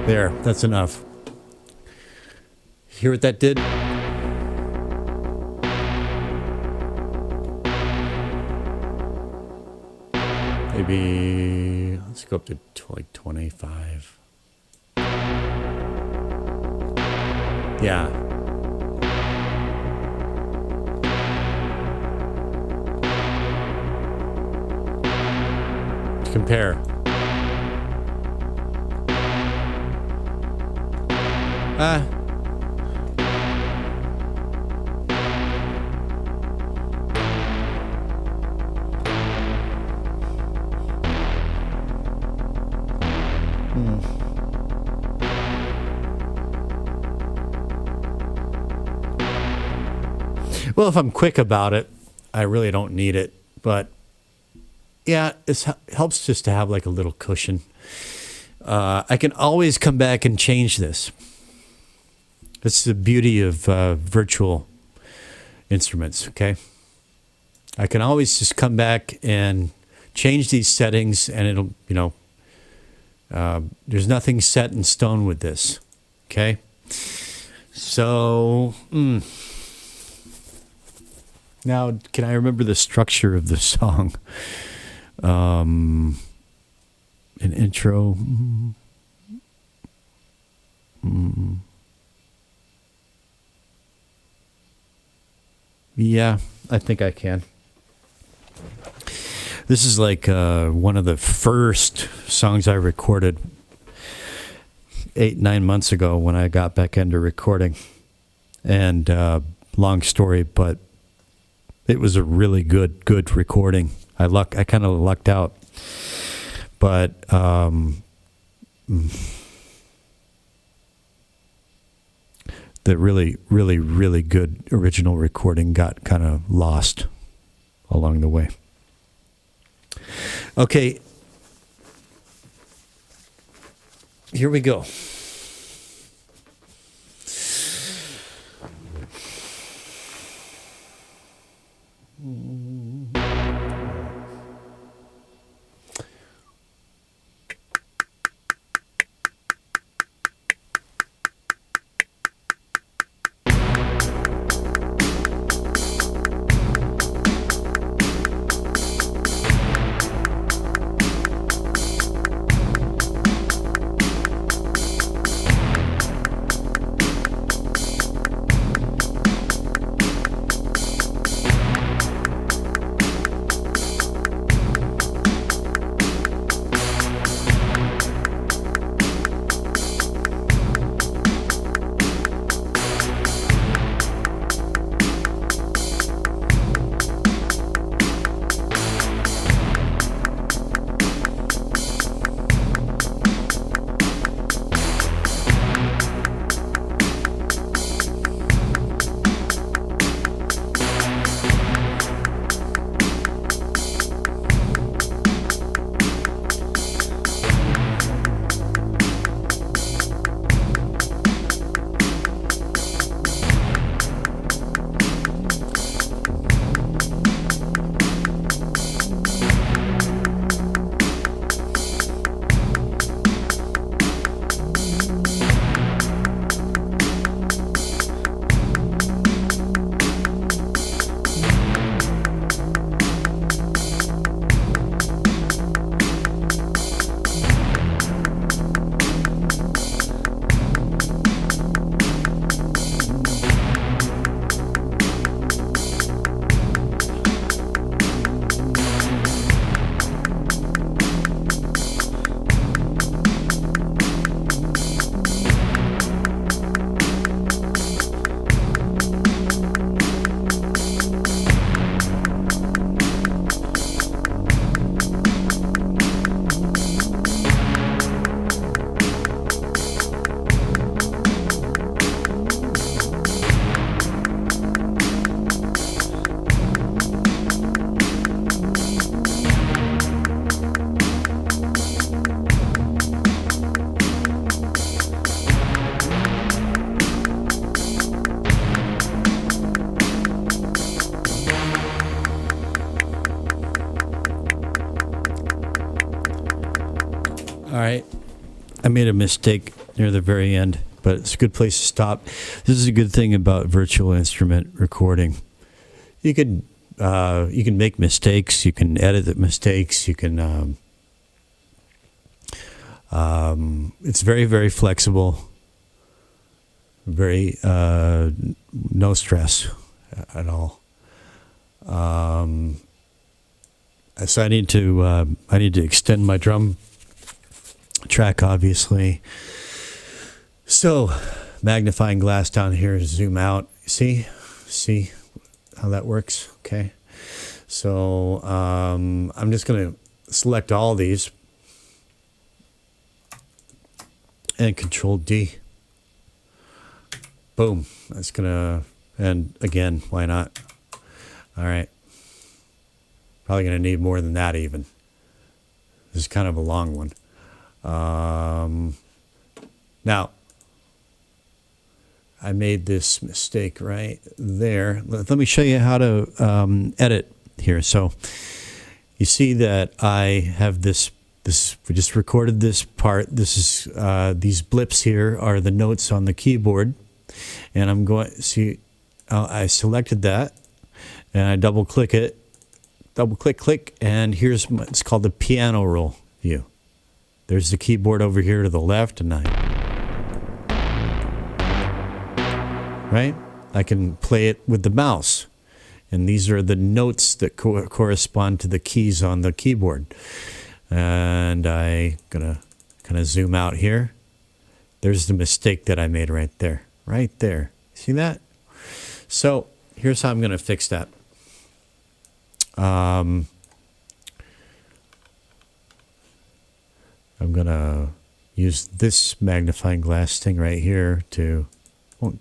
There, that's enough. Hear what that did? Maybe, let's go up to like 25. Yeah. Compare. Well, if I'm quick about it, I really don't need it. But yeah, it helps just to have like a little cushion. I can always come back and change this. That's the beauty of virtual instruments, okay? I can always just come back and change these settings, and it'll, there's nothing set in stone with this, okay? So, now, can I remember the structure of the song? An intro. Yeah, I think I can. This is like one of the first songs I recorded 8-9 months ago when I got back into recording. And long story, but it was a really good recording. I kind of lucked out. But the really good original recording got kind of lost along the way. Okay, here we go. right. I made a mistake near the very end, but it's a good place to stop. This is a good thing about virtual instrument recording. You can make mistakes. You can edit the mistakes. You can. It's very, very flexible. Very no stress at all. So I need to extend my drum track, obviously. So magnifying glass down here, zoom out. See how that works? Okay. So I'm just going to select all these and Control D. Boom. That's going to, and again, why not? All right. Probably going to need more than that even. This is kind of a long one. Now, I made this mistake right there. Let me show you how to edit here. So you see that I have this, we just recorded this part. This is, these blips here are the notes on the keyboard. And I'm going, see, I selected that and I double click it, click, and here's, it's called the piano roll view. There's the keyboard over here to the left, and right? I can play it with the mouse. And these are the notes that correspond to the keys on the keyboard. And I'm gonna kind of zoom out here. There's the mistake that I made right there. Right there. See that? So here's how I'm going to fix that. I'm going to use this magnifying glass thing right here to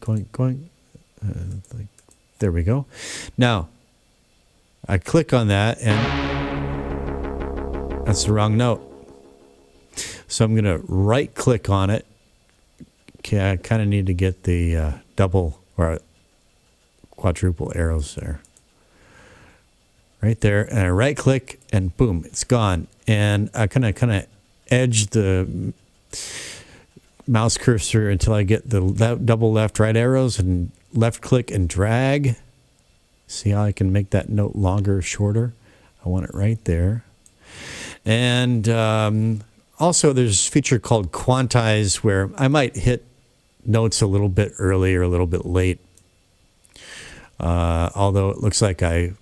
going. Like, there we go. Now I click on that and that's the wrong note. So I'm going to right click on it. Okay, I kind of need to get the double or quadruple arrows there. Right there, and I right click and boom, it's gone. And I kind of edge the mouse cursor until I get the double left right arrows and left click and drag. See how I can make that note longer or shorter? I want it right there. And also there's a feature called quantize where I might hit notes a little bit early or a little bit late. Although it looks like I'm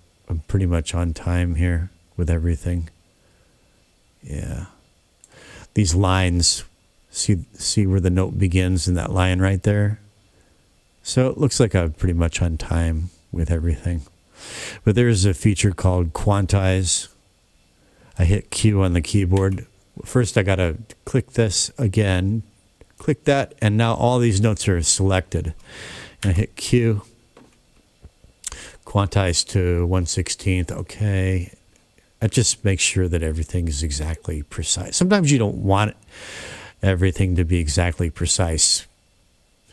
pretty much on time here with everything. Yeah. These lines, see where the note begins in that line right there? So it looks like I'm pretty much on time with everything. But there's a feature called quantize. I hit Q on the keyboard. First I got to click this again. Click that, and now all these notes are selected. And I hit Q, quantize to 1/16. Okay. That just makes sure that everything is exactly precise. Sometimes you don't want everything to be exactly precise.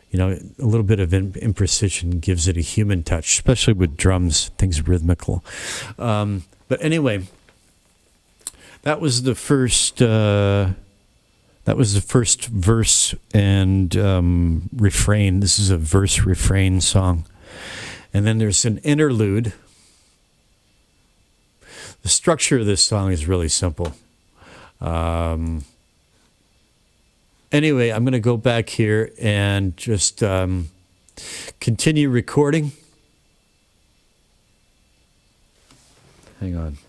You know, a little bit of imprecision gives it a human touch, especially with drums, things rhythmical. But anyway, that was the first. That was the first verse and refrain. This is a verse-refrain song. And then there's an interlude. The structure of this song is really simple. Anyway, I'm going to go back here and just continue recording. Hang on.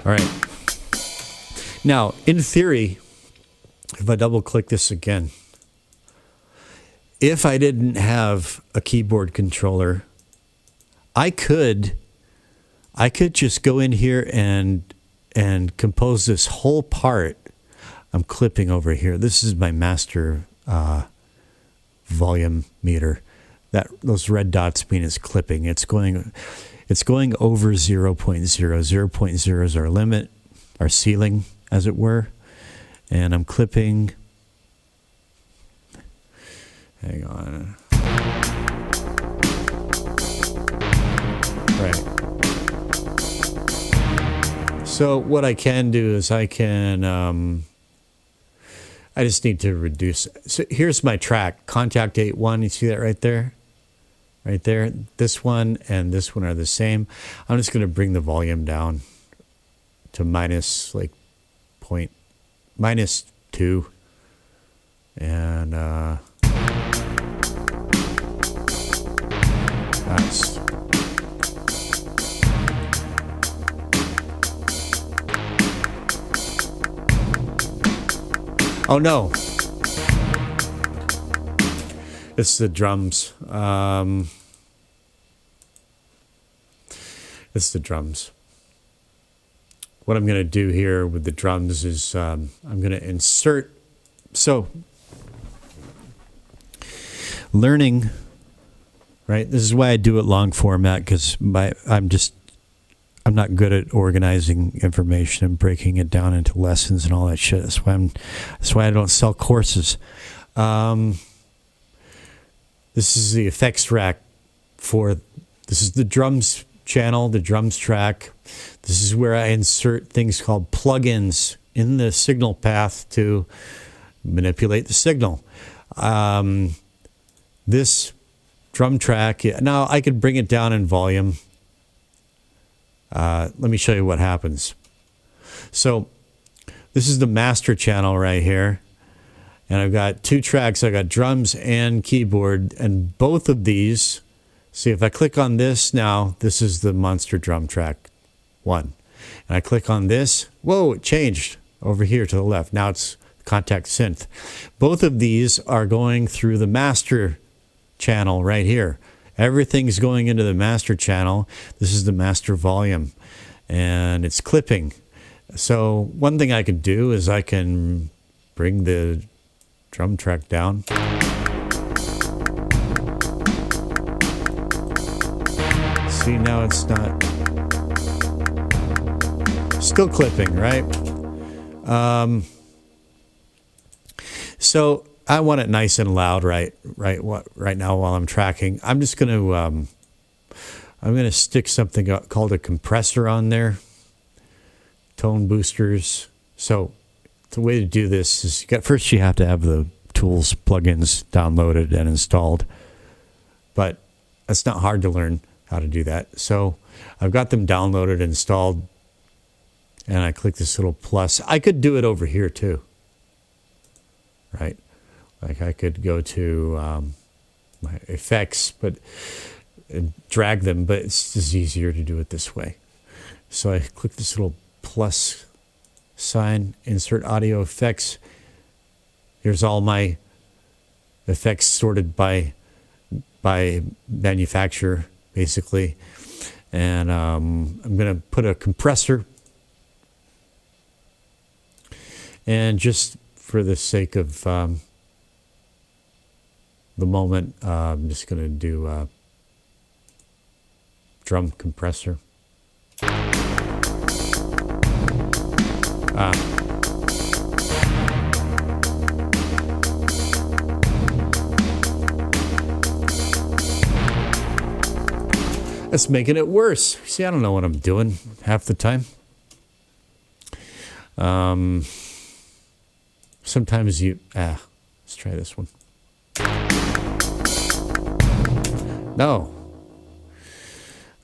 All right. Now, in theory, if I double click this again, if I didn't have a keyboard controller, I could just go in here and compose this whole part. I'm clipping over here. This is my master volume meter. Those red dots mean it's clipping. It's going over 0.0. 0.0 is our limit, our ceiling, as it were. And I'm clipping. Hang on. Right. So what I can do is I just need to reduce. So here's my track, Contact 8.1. You see that right there? Right there. This one and this one are the same. I'm just going to bring the volume down to minus 2. And that's... Oh no, it's the drums. It's the drums. What I'm going to do here with the drums is I'm going to insert. So learning, right? This is why I do it long format, because I'm not good at organizing information and breaking it down into lessons and all that shit. That's why I don't sell courses. This is the effects rack this is the drums channel, the drums track. This is where I insert things called plugins in the signal path to manipulate the signal. This drum track, now I could bring it down in volume. Let me show you what happens. So this is the master channel right here. And I've got 2 tracks. I got drums and keyboard. And both of these, see if I click on this now, this is the monster drum track 1. And I click on this. Whoa, it changed over here to the left. Now it's Contact Synth. Both of these are going through the master channel right here. Everything's going into the master channel. This is the master volume, and it's clipping. So one thing I could do is I can bring the drum track down. See, now it's not still clipping, right? So I want it nice and loud right now while I'm tracking. I'm just going to stick something called a compressor on there. Tone boosters. So the way to do this is first you have to have the tools, plugins downloaded and installed. But it's not hard to learn how to do that. So I've got them downloaded, installed, and I click this little plus. I could do it over here too. Right? Like I could go to my effects, but drag them, but it's just easier to do it this way. So I click this little plus sign, insert audio effects. Here's all my effects sorted by manufacturer, basically. And I'm going to put a compressor. And just for the sake of the moment, I'm just going to do a drum compressor. That's making it worse. See, I don't know what I'm doing half the time. Sometimes let's try this one. No.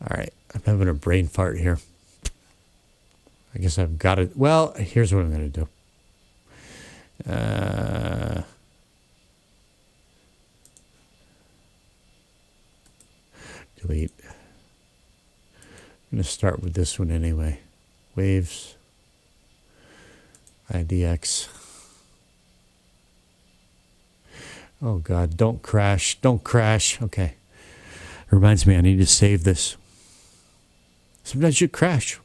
All right. I'm having a brain fart here. I guess I've got it. Well, here's what I'm going to do. Delete. I'm going to start with this one anyway. Waves. IDX. Oh, God. Don't crash. Don't crash. Okay. It reminds me I need to save this. Sometimes you crash.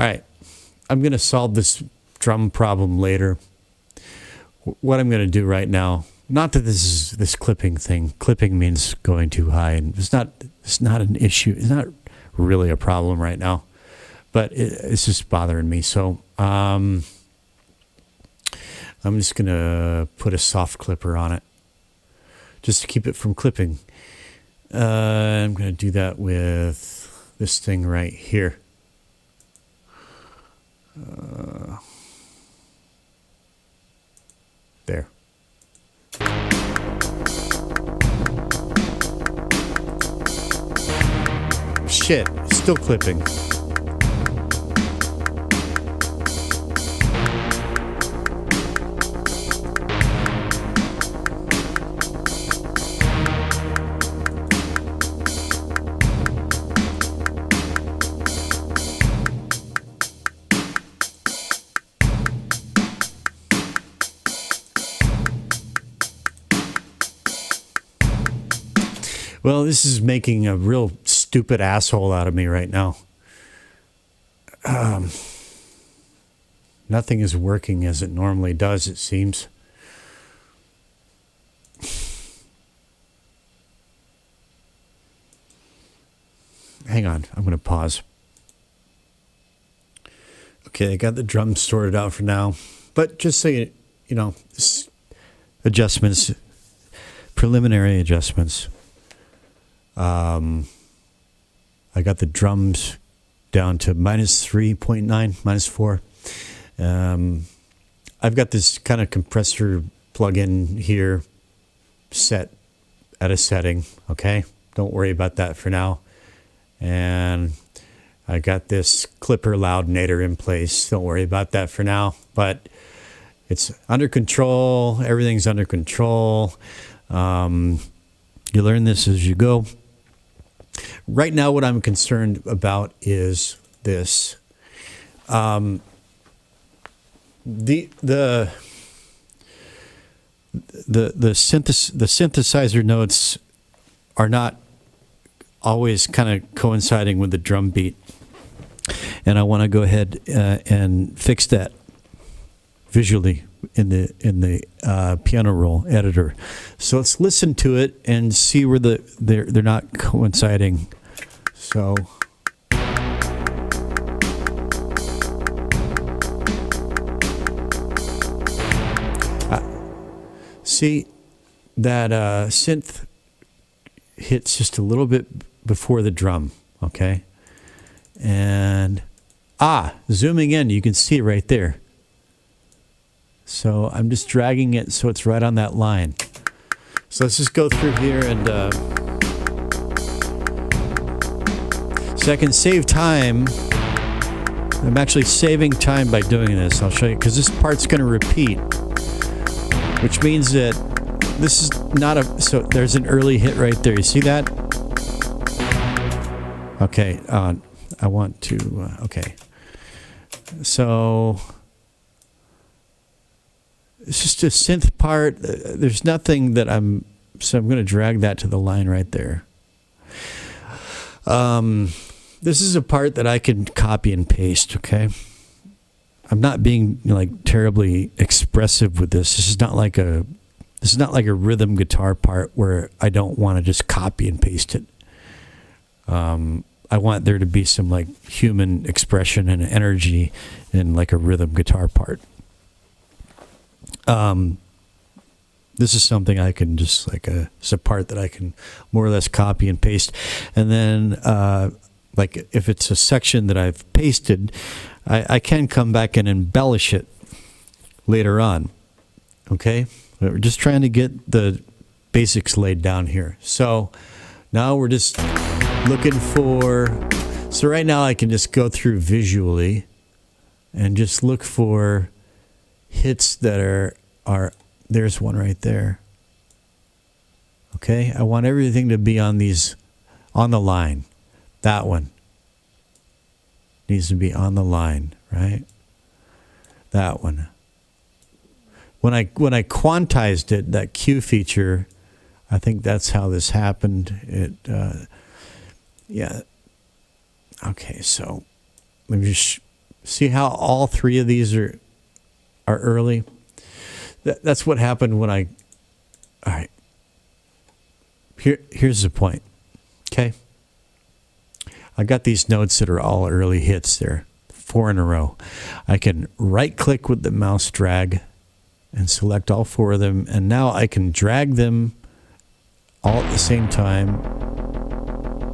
right. I'm going to solve this drum problem later. What I'm going to do right now, not that this is this clipping thing. Clipping means going too high, and it's not an issue. It's not really a problem right now, but it's just bothering me. So I'm just going to put a soft clipper on it just to keep it from clipping. I'm going to do that with this thing right here. There. Shit, still clipping. Well, this is making a real stupid asshole out of me right now. Nothing is working as it normally does, it seems. Hang on, I'm going to pause. Okay, I got the drums sorted out for now. But just so you know, adjustments, preliminary adjustments. I got the drums down to -3.9, -4. I've got this kind of compressor plug-in here set at a setting, okay? Don't worry about that for now. And I got this clipper loudinator in place. Don't worry about that for now. But it's under control. Everything's under control. You learn this as you go. Right now, what I'm concerned about is this. The synthesizer notes are not always kind of coinciding with the drum beat, and I want to go ahead and fix that visually in the piano roll editor. So let's listen to it and see where they're not coinciding. So see that synth hits just a little bit before the drum, okay? And zooming in, you can see it right there. So I'm just dragging it so it's right on that line. So let's just go through here and so I can save time. I'm actually saving time by doing this. I'll show you, because this part's going to repeat, which means that this is not so there's an early hit right there. You see that? Okay. I want to, okay. So it's just a synth part. There's nothing that so I'm going to drag that to the line right there. This is a part that I can copy and paste, okay? I'm not being terribly expressive with this. This is not like a rhythm guitar part where I don't want to just copy and paste it. I want there to be some human expression and energy in a rhythm guitar part. This is something I can just it's a part that I can more or less copy and paste. And then if it's a section that I've pasted, I can come back and embellish it later on. Okay? We're just trying to get the basics laid down here. So now we're just looking so right now I can just go through visually and just look for hits that are there's one right there. Okay, I want everything to be on the line. That one needs to be on the line, right? That one. When I quantized it, that Q feature, I think that's how this happened. Yeah. Okay, so let me just See how all three of these are early? That's what happened when I... All right. Here's the point. Okay? I got these notes that are all early hits there. 4 in a row. I can right-click with the mouse drag and select all 4 of them. And now I can drag them all at the same time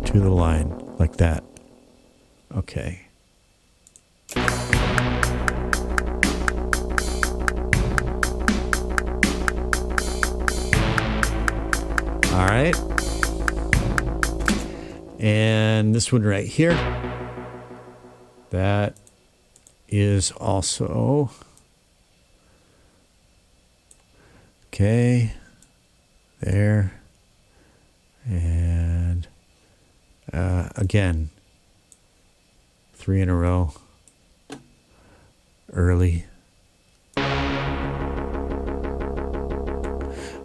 to the line like that. Okay. All right. And this one right here, that is also, okay, there. And again, 3 in a row, early.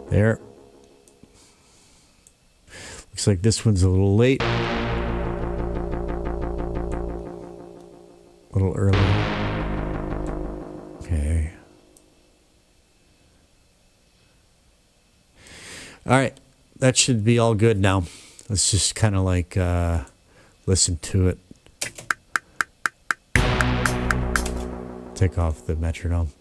There. Looks like this one's a little late. A little early. Okay. All right. That should be all good now. Let's just kind of like listen to it. Take off the metronome.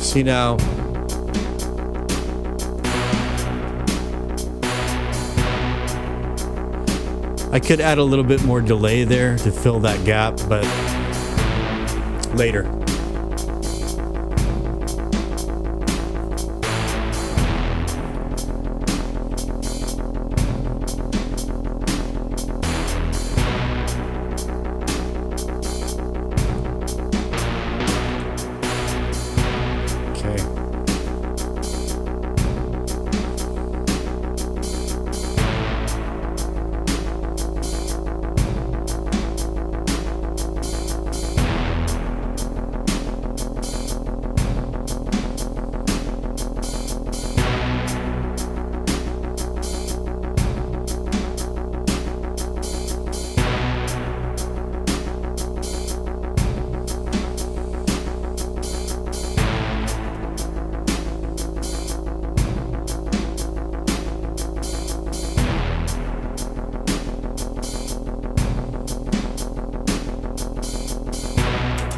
See now, I could add a little bit more delay there to fill that gap, but later.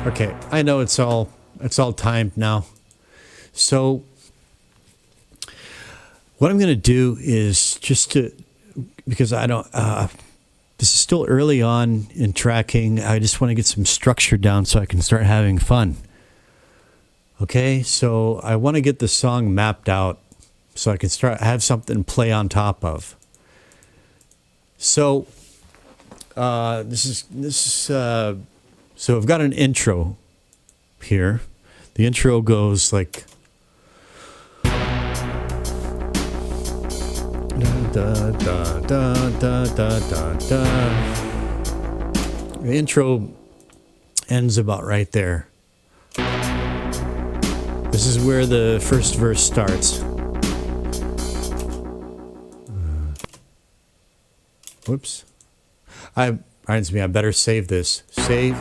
Okay, I know it's all timed now. So what I'm going to do is just to, because I don't, this is still early on in tracking. I just want to get some structure down so I can start having fun. Okay, so I want to get the song mapped out so I can have something to play on top of. So so I've got an intro here. The intro goes like da, da, da, da, da, da, da. The intro ends about right there. This is where the first verse starts. Whoops. Reminds me, I better save this. Save.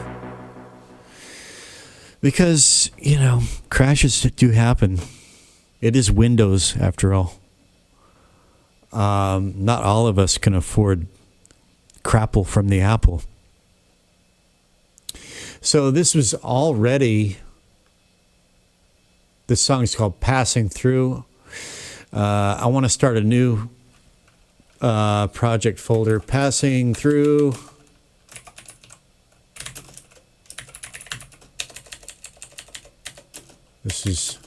Because, you know, crashes do happen. It is Windows, after all. Not all of us can afford crapple from the Apple. So this was already... This song is called Passing Through. I want to start a new project folder. Passing Through... This is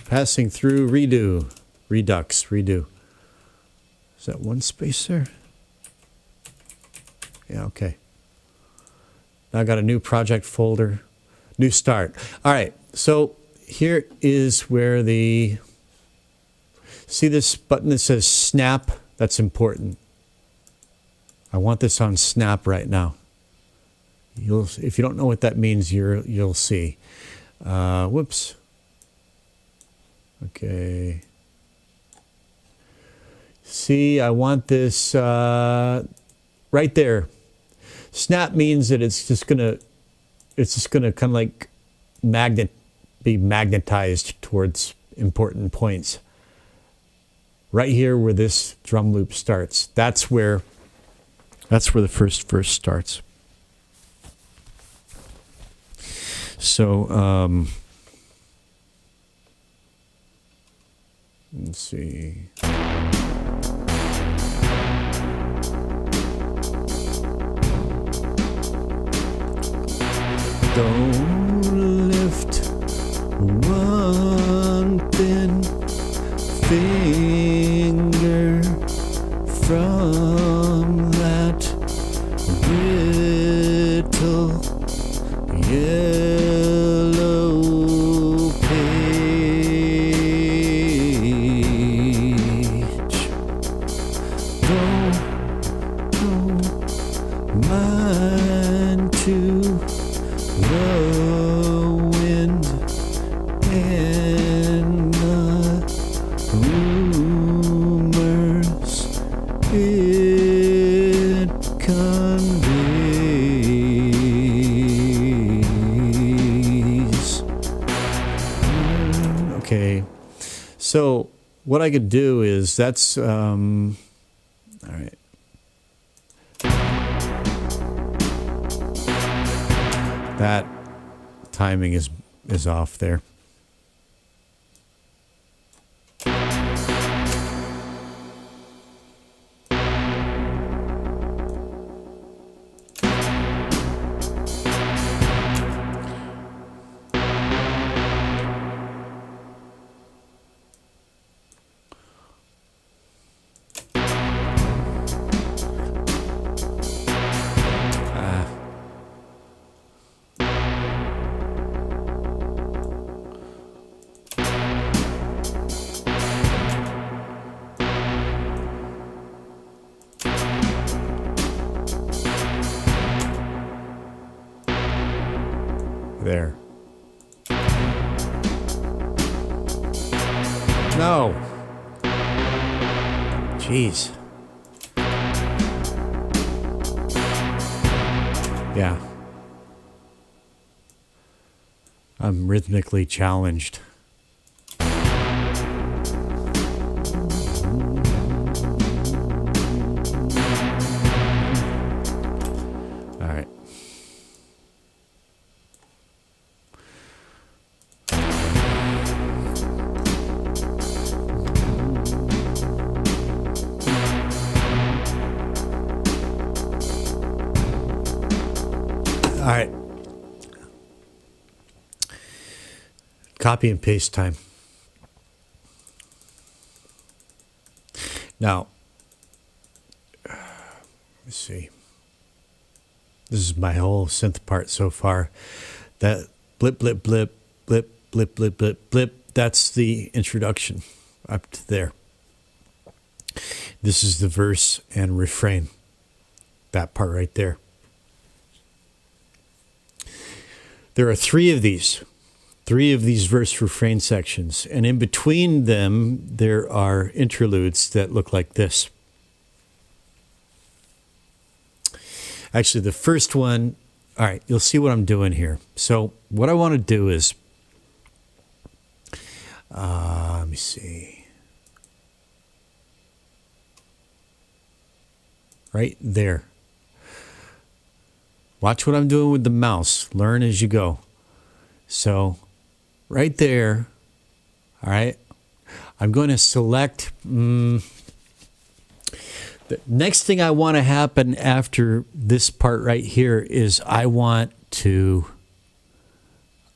Passing Through Redo. Redux, redo. Is that one space there? Yeah, okay. Now I got a new project folder. New start. All right. So here is where see this button that says snap? That's important. I want this on snap right now. If you don't know what that means, you'll see. Whoops. Okay. See, I want this right there. Snap means that it's just gonna kind of like be magnetized towards important points. Right here where this drum loop starts. That's where the first verse starts. So let's see. Don't lift one thin finger from that brittle yellow page. Don't mind to the wind and the rumors it conveys. Okay, so what I could do is all right. That timing is off there. There. No. Jeez. Yeah. I'm rhythmically challenged. All right. All right. Copy and paste time. Now, let's see. This is my whole synth part so far. That blip, blip, blip, blip, blip, blip, blip, blip. That's the introduction up to there. This is the verse and refrain. That part right there. There are three of these verse refrain sections, and in between them there are interludes that look like this. Actually, the first one, all right, you'll see what I'm doing here. So what I want to do is, let me see, right there. Watch what I'm doing with the mouse. Learn as you go. So right there, all right, I'm going to select the next thing I want to happen after this part right here is so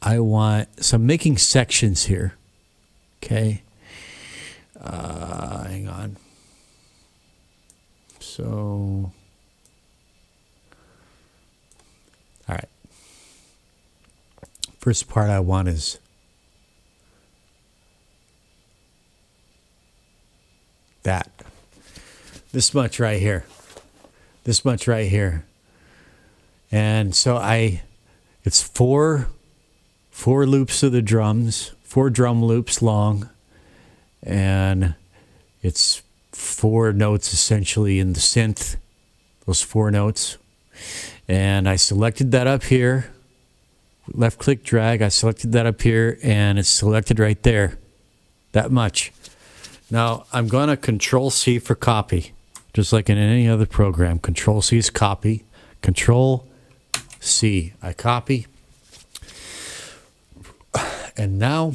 I'm making sections here. Okay. Hang on. So, all right. First part I want is that. This much right here. This much right here. And so it's four loops of the drums, 4 drum loops long, and it's 4 notes essentially in the synth, those 4 notes. And I selected that up here, left click drag, I selected that up here, and it's selected right there, that much. Now I'm going to Control C for copy, just like in any other program. Control C is copy, Control C, I copy. And now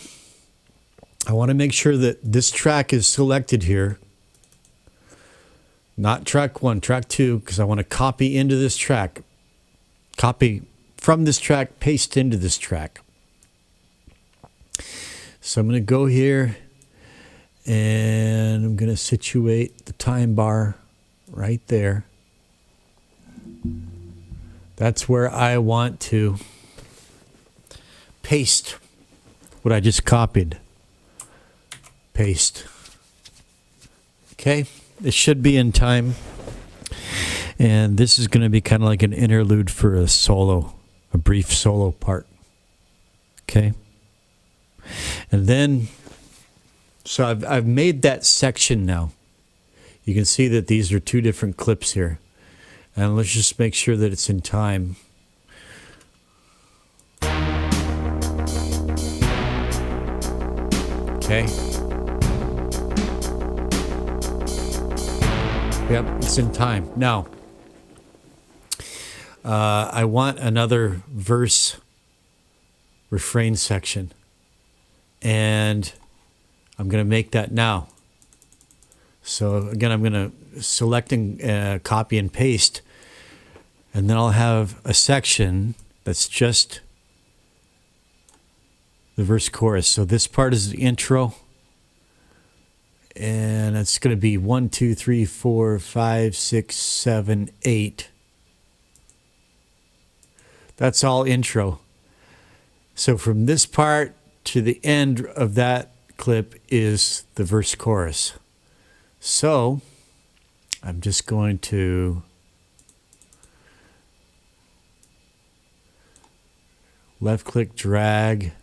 I want to make sure that this track is selected here. Not track 1, track 2, because I want to copy into this track. Copy from this track, paste into this track. So I'm going to go here and I'm going to situate the time bar right there. That's where I want to paste what I just copied. Paste. Okay, it should be in time. And this is going to be kind of like an interlude for a solo, a brief solo part. Okay. And then, so I've made that section now. You can see that these are 2 different clips here. And let's just make sure that it's in time. Okay. Yep, it's in time. Now, I want another verse refrain section. And I'm going to make that now. So again, I'm going to select and copy and paste. And then I'll have a section that's just the verse chorus. So this part is the intro. And it's going to be 1, 2, 3, 4, 5, 6, 7, 8. That's all intro. So from this part to the end of that clip is the verse chorus. So I'm just going to left click drag.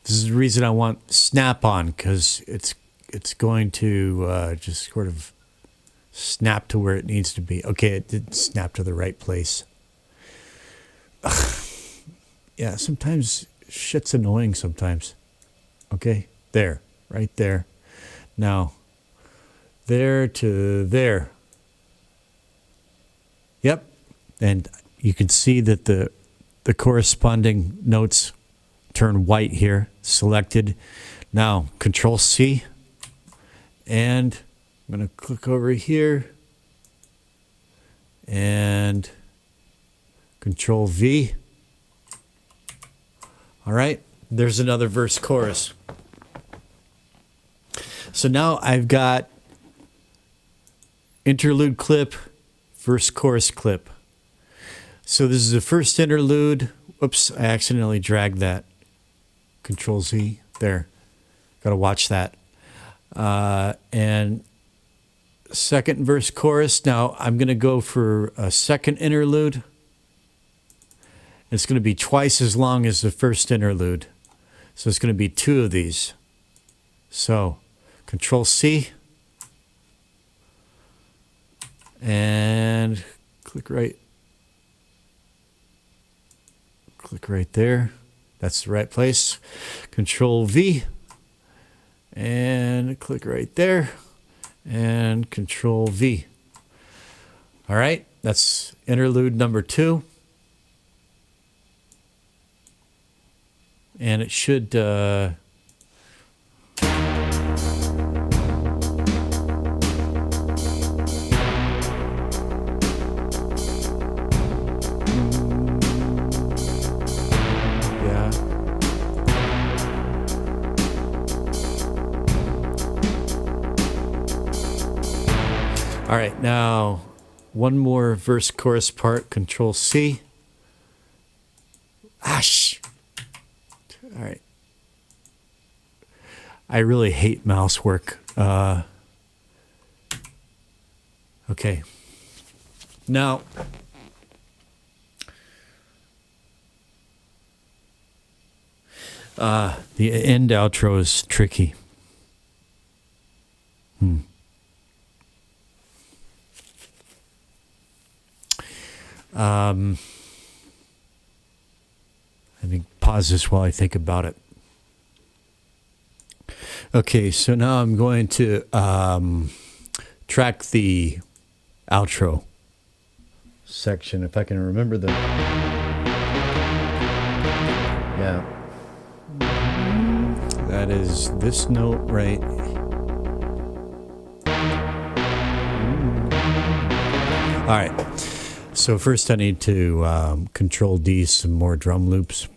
This is the reason I want snap on, because it's going to just sort of snap to where it needs to be. Okay, it didn't snap to the right place. Yeah, sometimes shit's annoying sometimes. Okay, there, right there. Now, there to there. Yep, and you can see that the corresponding notes turn white here, selected. Now, Control C, and I'm going to click over here, and Control V. All right, there's another verse chorus. So now I've got interlude clip, verse chorus clip. So this is the first interlude. Oops, I accidentally dragged that. Control Z, there. Got to watch that. And second verse chorus. Now I'm going to go for a second interlude. It's going to be twice as long as the first interlude. So it's going to be 2 of these. So Control C. And click right there. That's the right place. Control V. And click right there. And Control V. All right, that's interlude number 2. And it should all right, now one more verse chorus part, Control C. All right. I really hate mouse work. Okay. Now, the end outro is tricky. I think pause this while I think about it. Okay, so now I'm going to track the outro section, if I can remember the... Yeah. That is this note right. All right. So first I need to Control D some more drum loops.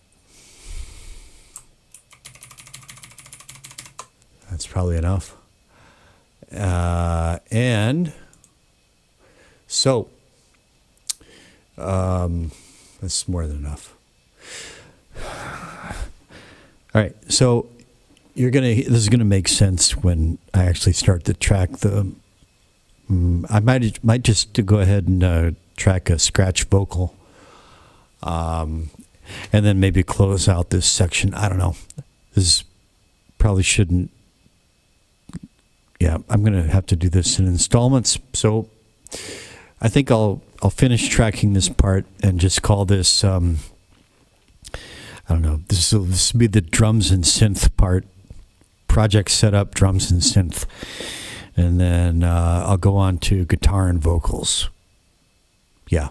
That's probably enough. And so that's more than enough. All right. So this is gonna make sense when I actually start to track the. I might just go ahead and track a scratch vocal, and then maybe close out this section. I don't know. This probably shouldn't. Yeah, I'm gonna have to do this in installments. So I think I'll finish tracking this part and just call this. I don't know. This will be the drums and synth part. Project setup, drums and synth, and then I'll go on to guitar and vocals. Yeah,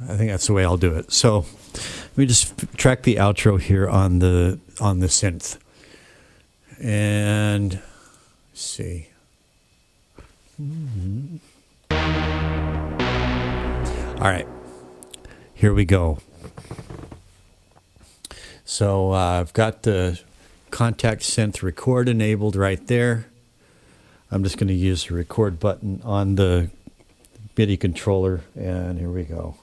I think that's the way I'll do it. So let me just track the outro here on the synth, and let's see. All right, here we go. So I've got the Contact Synth record enabled right there. I'm just going to use the record button on the MIDI controller, and here we go.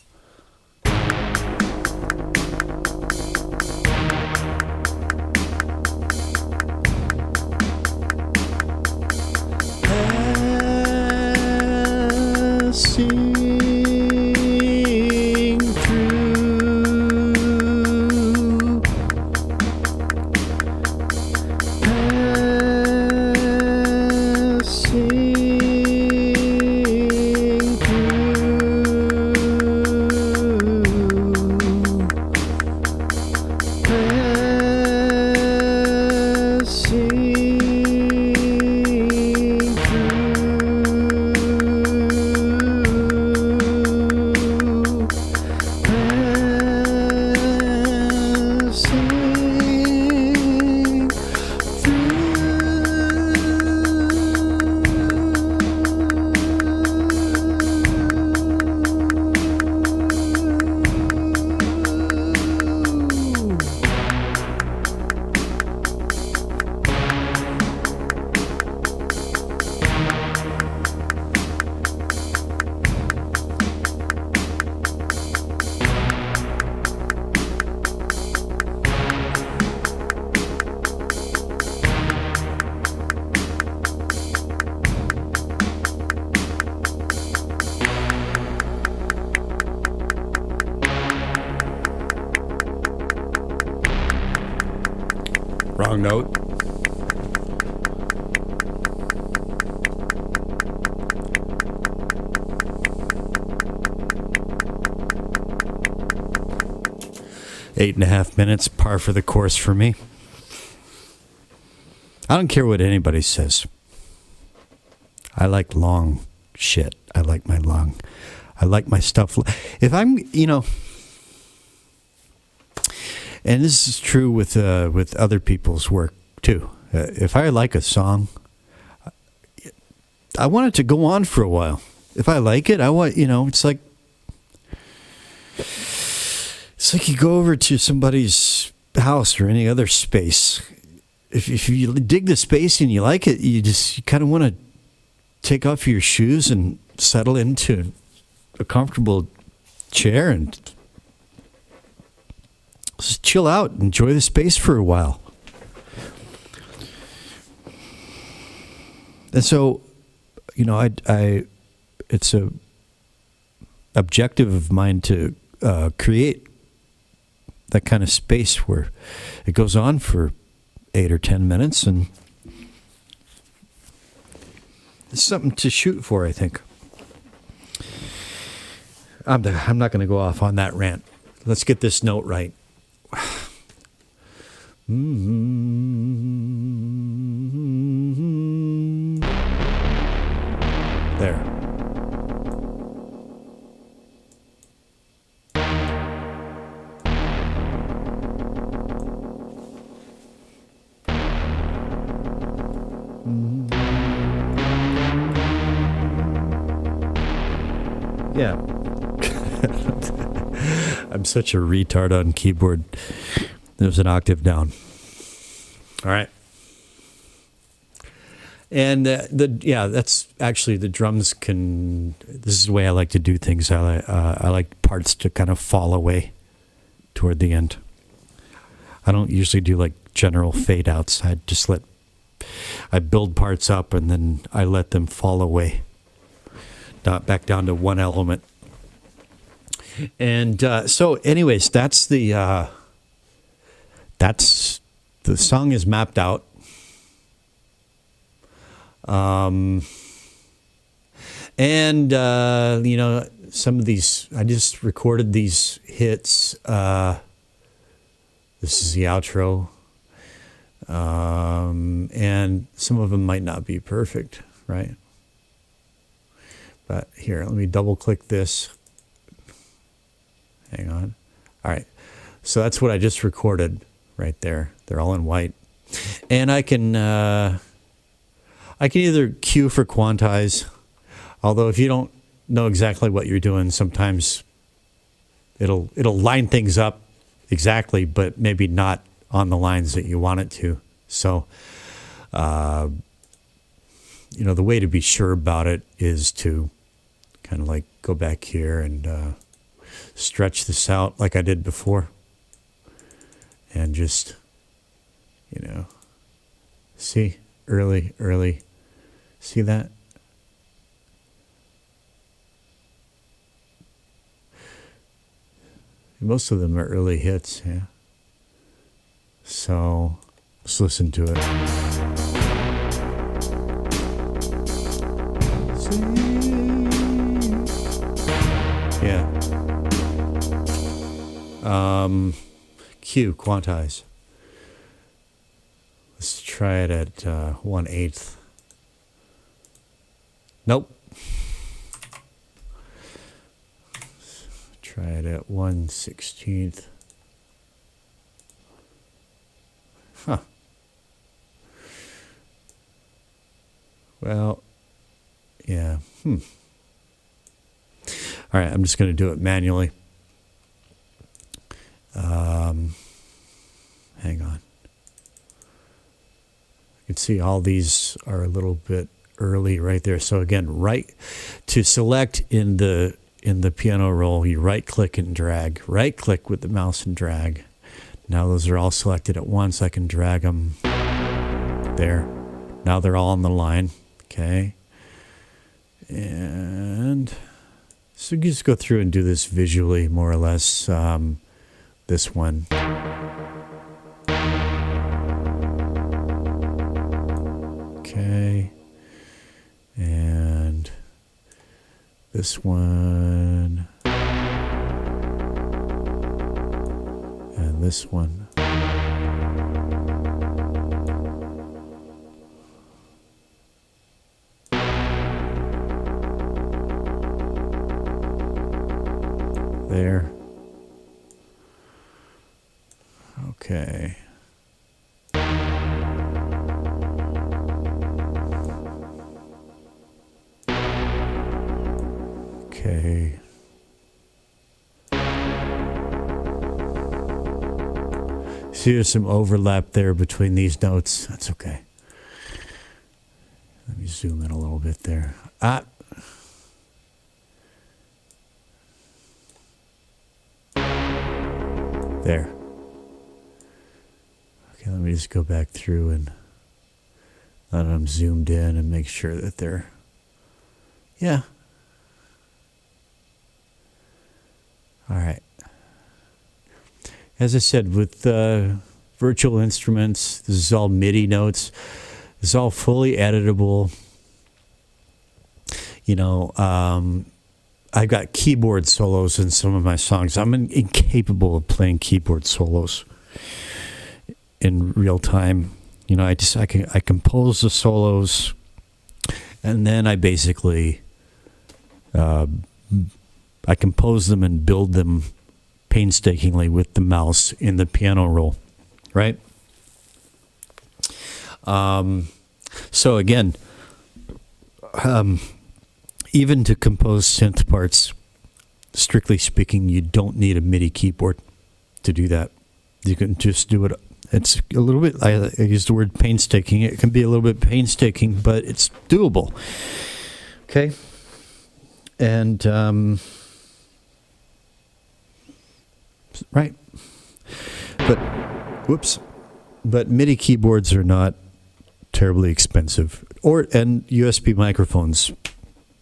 Wrong note. Eight and a half minutes, par for the course for me. I don't care what anybody says. I like long shit. I like my stuff. If I'm, and this is true with other people's work too. If I like a song, I want it to go on for a while. If I like it, I want, it's like you go over to somebody's house or any other space. If you dig the space and you like it, you kind of want to take off your shoes and settle into a comfortable chair and just chill out, enjoy the space for a while. And so, it's a objective of mine to create that kind of space where it goes on for 8 or 10 minutes, and it's something to shoot for, I think. I'm not going to go off on that rant. Let's get this note right. There. Yeah. I'm such a retard on keyboard. There's an octave down. All right. And that's actually the drums can. This is the way I like to do things. I like parts to kind of fall away toward the end. I don't usually do like general fade outs. I build parts up and then I let them fall away, not back down to one element. And so, anyways, that's the song is mapped out. Some of these, I just recorded these hits. This is the outro. And some of them might not be perfect, right? But here, let me double click this. Hang on. All right. So that's what I just recorded right there. They're all in white. And I can either cue for quantize, although if you don't know exactly what you're doing, sometimes it'll line things up exactly, but maybe not on the lines that you want it to. So, the way to be sure about it is to kind of like go back here and stretch this out like I did before. And just, see, early. See that? Most of them are early hits, yeah. So let's listen to it. Yeah. Q, quantize. Let's try it at 1/8. Nope. Try it at 1/16. Huh. Well, yeah. All right, I'm just going to do it manually. Hang on. You can see all these are a little bit early right there. So again, to select in the piano roll, you right click and drag. Right click with the mouse and drag. Now those are all selected at once. I can drag them there. Now they're all on the line. Okay. And so you just go through and do this visually, more or less. This one. Okay. And this one. And this one. There. Okay. Okay. See, there's some overlap there between these notes. That's okay. Let me zoom in a little bit there. There. Okay, let me just go back through and Let them zoomed in and make sure that they're, yeah. All right. As I said, with virtual instruments, this is all MIDI notes. This is all fully editable. You know, I've got keyboard solos in some of my songs. I'm incapable of playing keyboard solos in real time. You know, I compose the solos, and then I basically I compose them and build them painstakingly with the mouse in the piano roll, right? So again, even to compose synth parts, strictly speaking, you don't need a MIDI keyboard to do that. You can just do it. It's a little bit, I use the word painstaking. It can be a little bit painstaking, but it's doable. Okay? And, right. But MIDI keyboards are not terribly expensive. And USB microphones.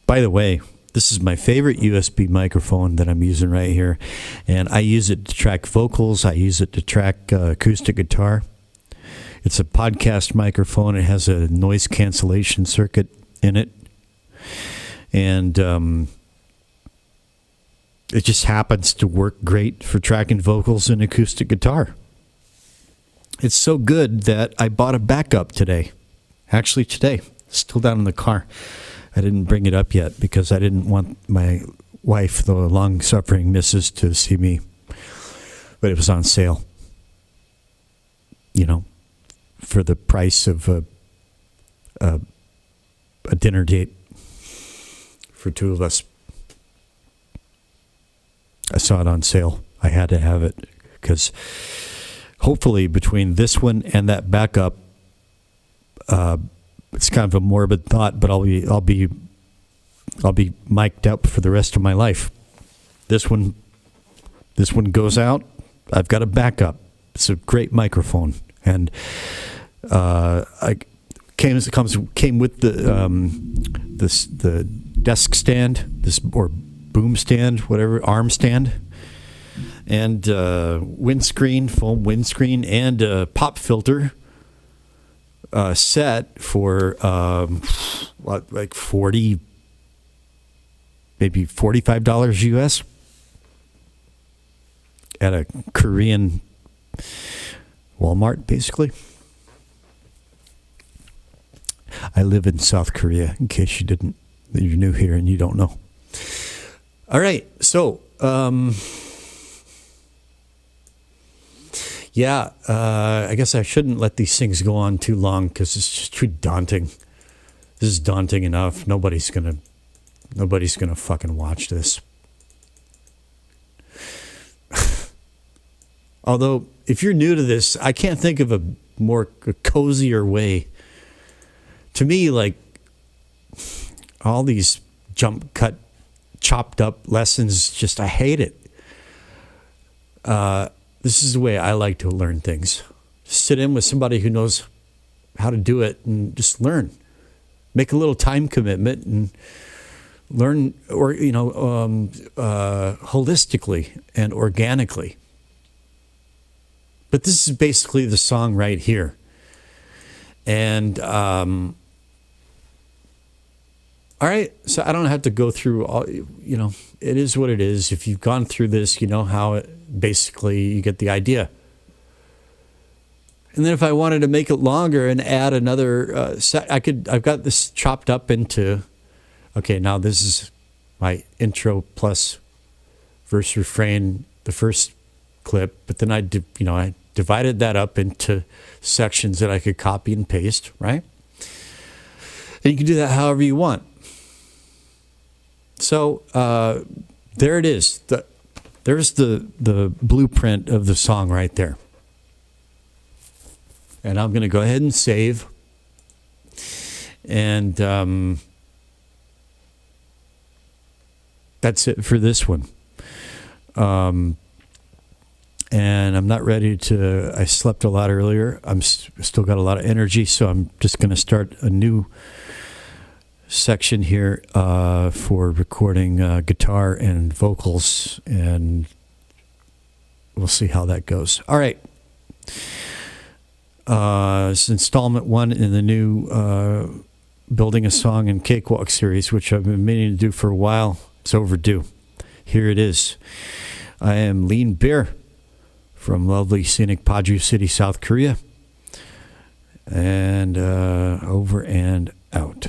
By the way, this is my favorite USB microphone that I'm using right here. And I use it to track vocals. I use it to track acoustic guitar. It's a podcast microphone. It has a noise cancellation circuit in it. And it just happens to work great for tracking vocals and acoustic guitar. It's so good that I bought a backup today. Actually, today. Still down in the car. I didn't bring it up yet because I didn't want my wife, the long-suffering missus, to see me. But it was on sale. You know, for the price of a dinner date for two of us. I saw it on sale. I had to have it because hopefully between this one and that backup, it's kind of a morbid thought, but I'll be mic'd up for the rest of my life. This one goes out. I've got a backup. It's a great microphone, and came with the desk stand, or boom stand, whatever, arm stand, and windscreen, foam windscreen, and a pop filter. Set for like 40, maybe $45 US at a Korean Walmart, basically. I live in South Korea, in case you're new here and you don't know. All right, so yeah, I guess I shouldn't let these things go on too long because it's just too daunting. This is daunting enough. Nobody's gonna fucking watch this. Although, if you're new to this, I can't think of a cozier way. To me, like all these jump cut, chopped up lessons, just I hate it. This is the way I like to learn things. Sit in with somebody who knows how to do it and just learn. Make a little time commitment and learn, or holistically and organically. But this is basically the song right here. And all right, so I don't have to go through all, it is what it is. If you've gone through this, you know how basically you get the idea. And then if I wanted to make it longer and add another set, I've got this chopped up into, okay, now this is my intro plus verse refrain, the first clip, but then I divided that up into sections that I could copy and paste, right? And you can do that however you want. So there it is. There's the blueprint of the song right there. And I'm going to go ahead and save. And that's it for this one. and I'm not ready to. I slept a lot earlier. I'm still got a lot of energy, so I'm just going to start a new section here for recording guitar and vocals, and we'll see how that goes. All right. It's installment 1 in the new Building a Song and Cakewalk series, which I've been meaning to do for a while. It's overdue. Here it is. I am Lean Bear from lovely scenic Paju City, South Korea. And over and out.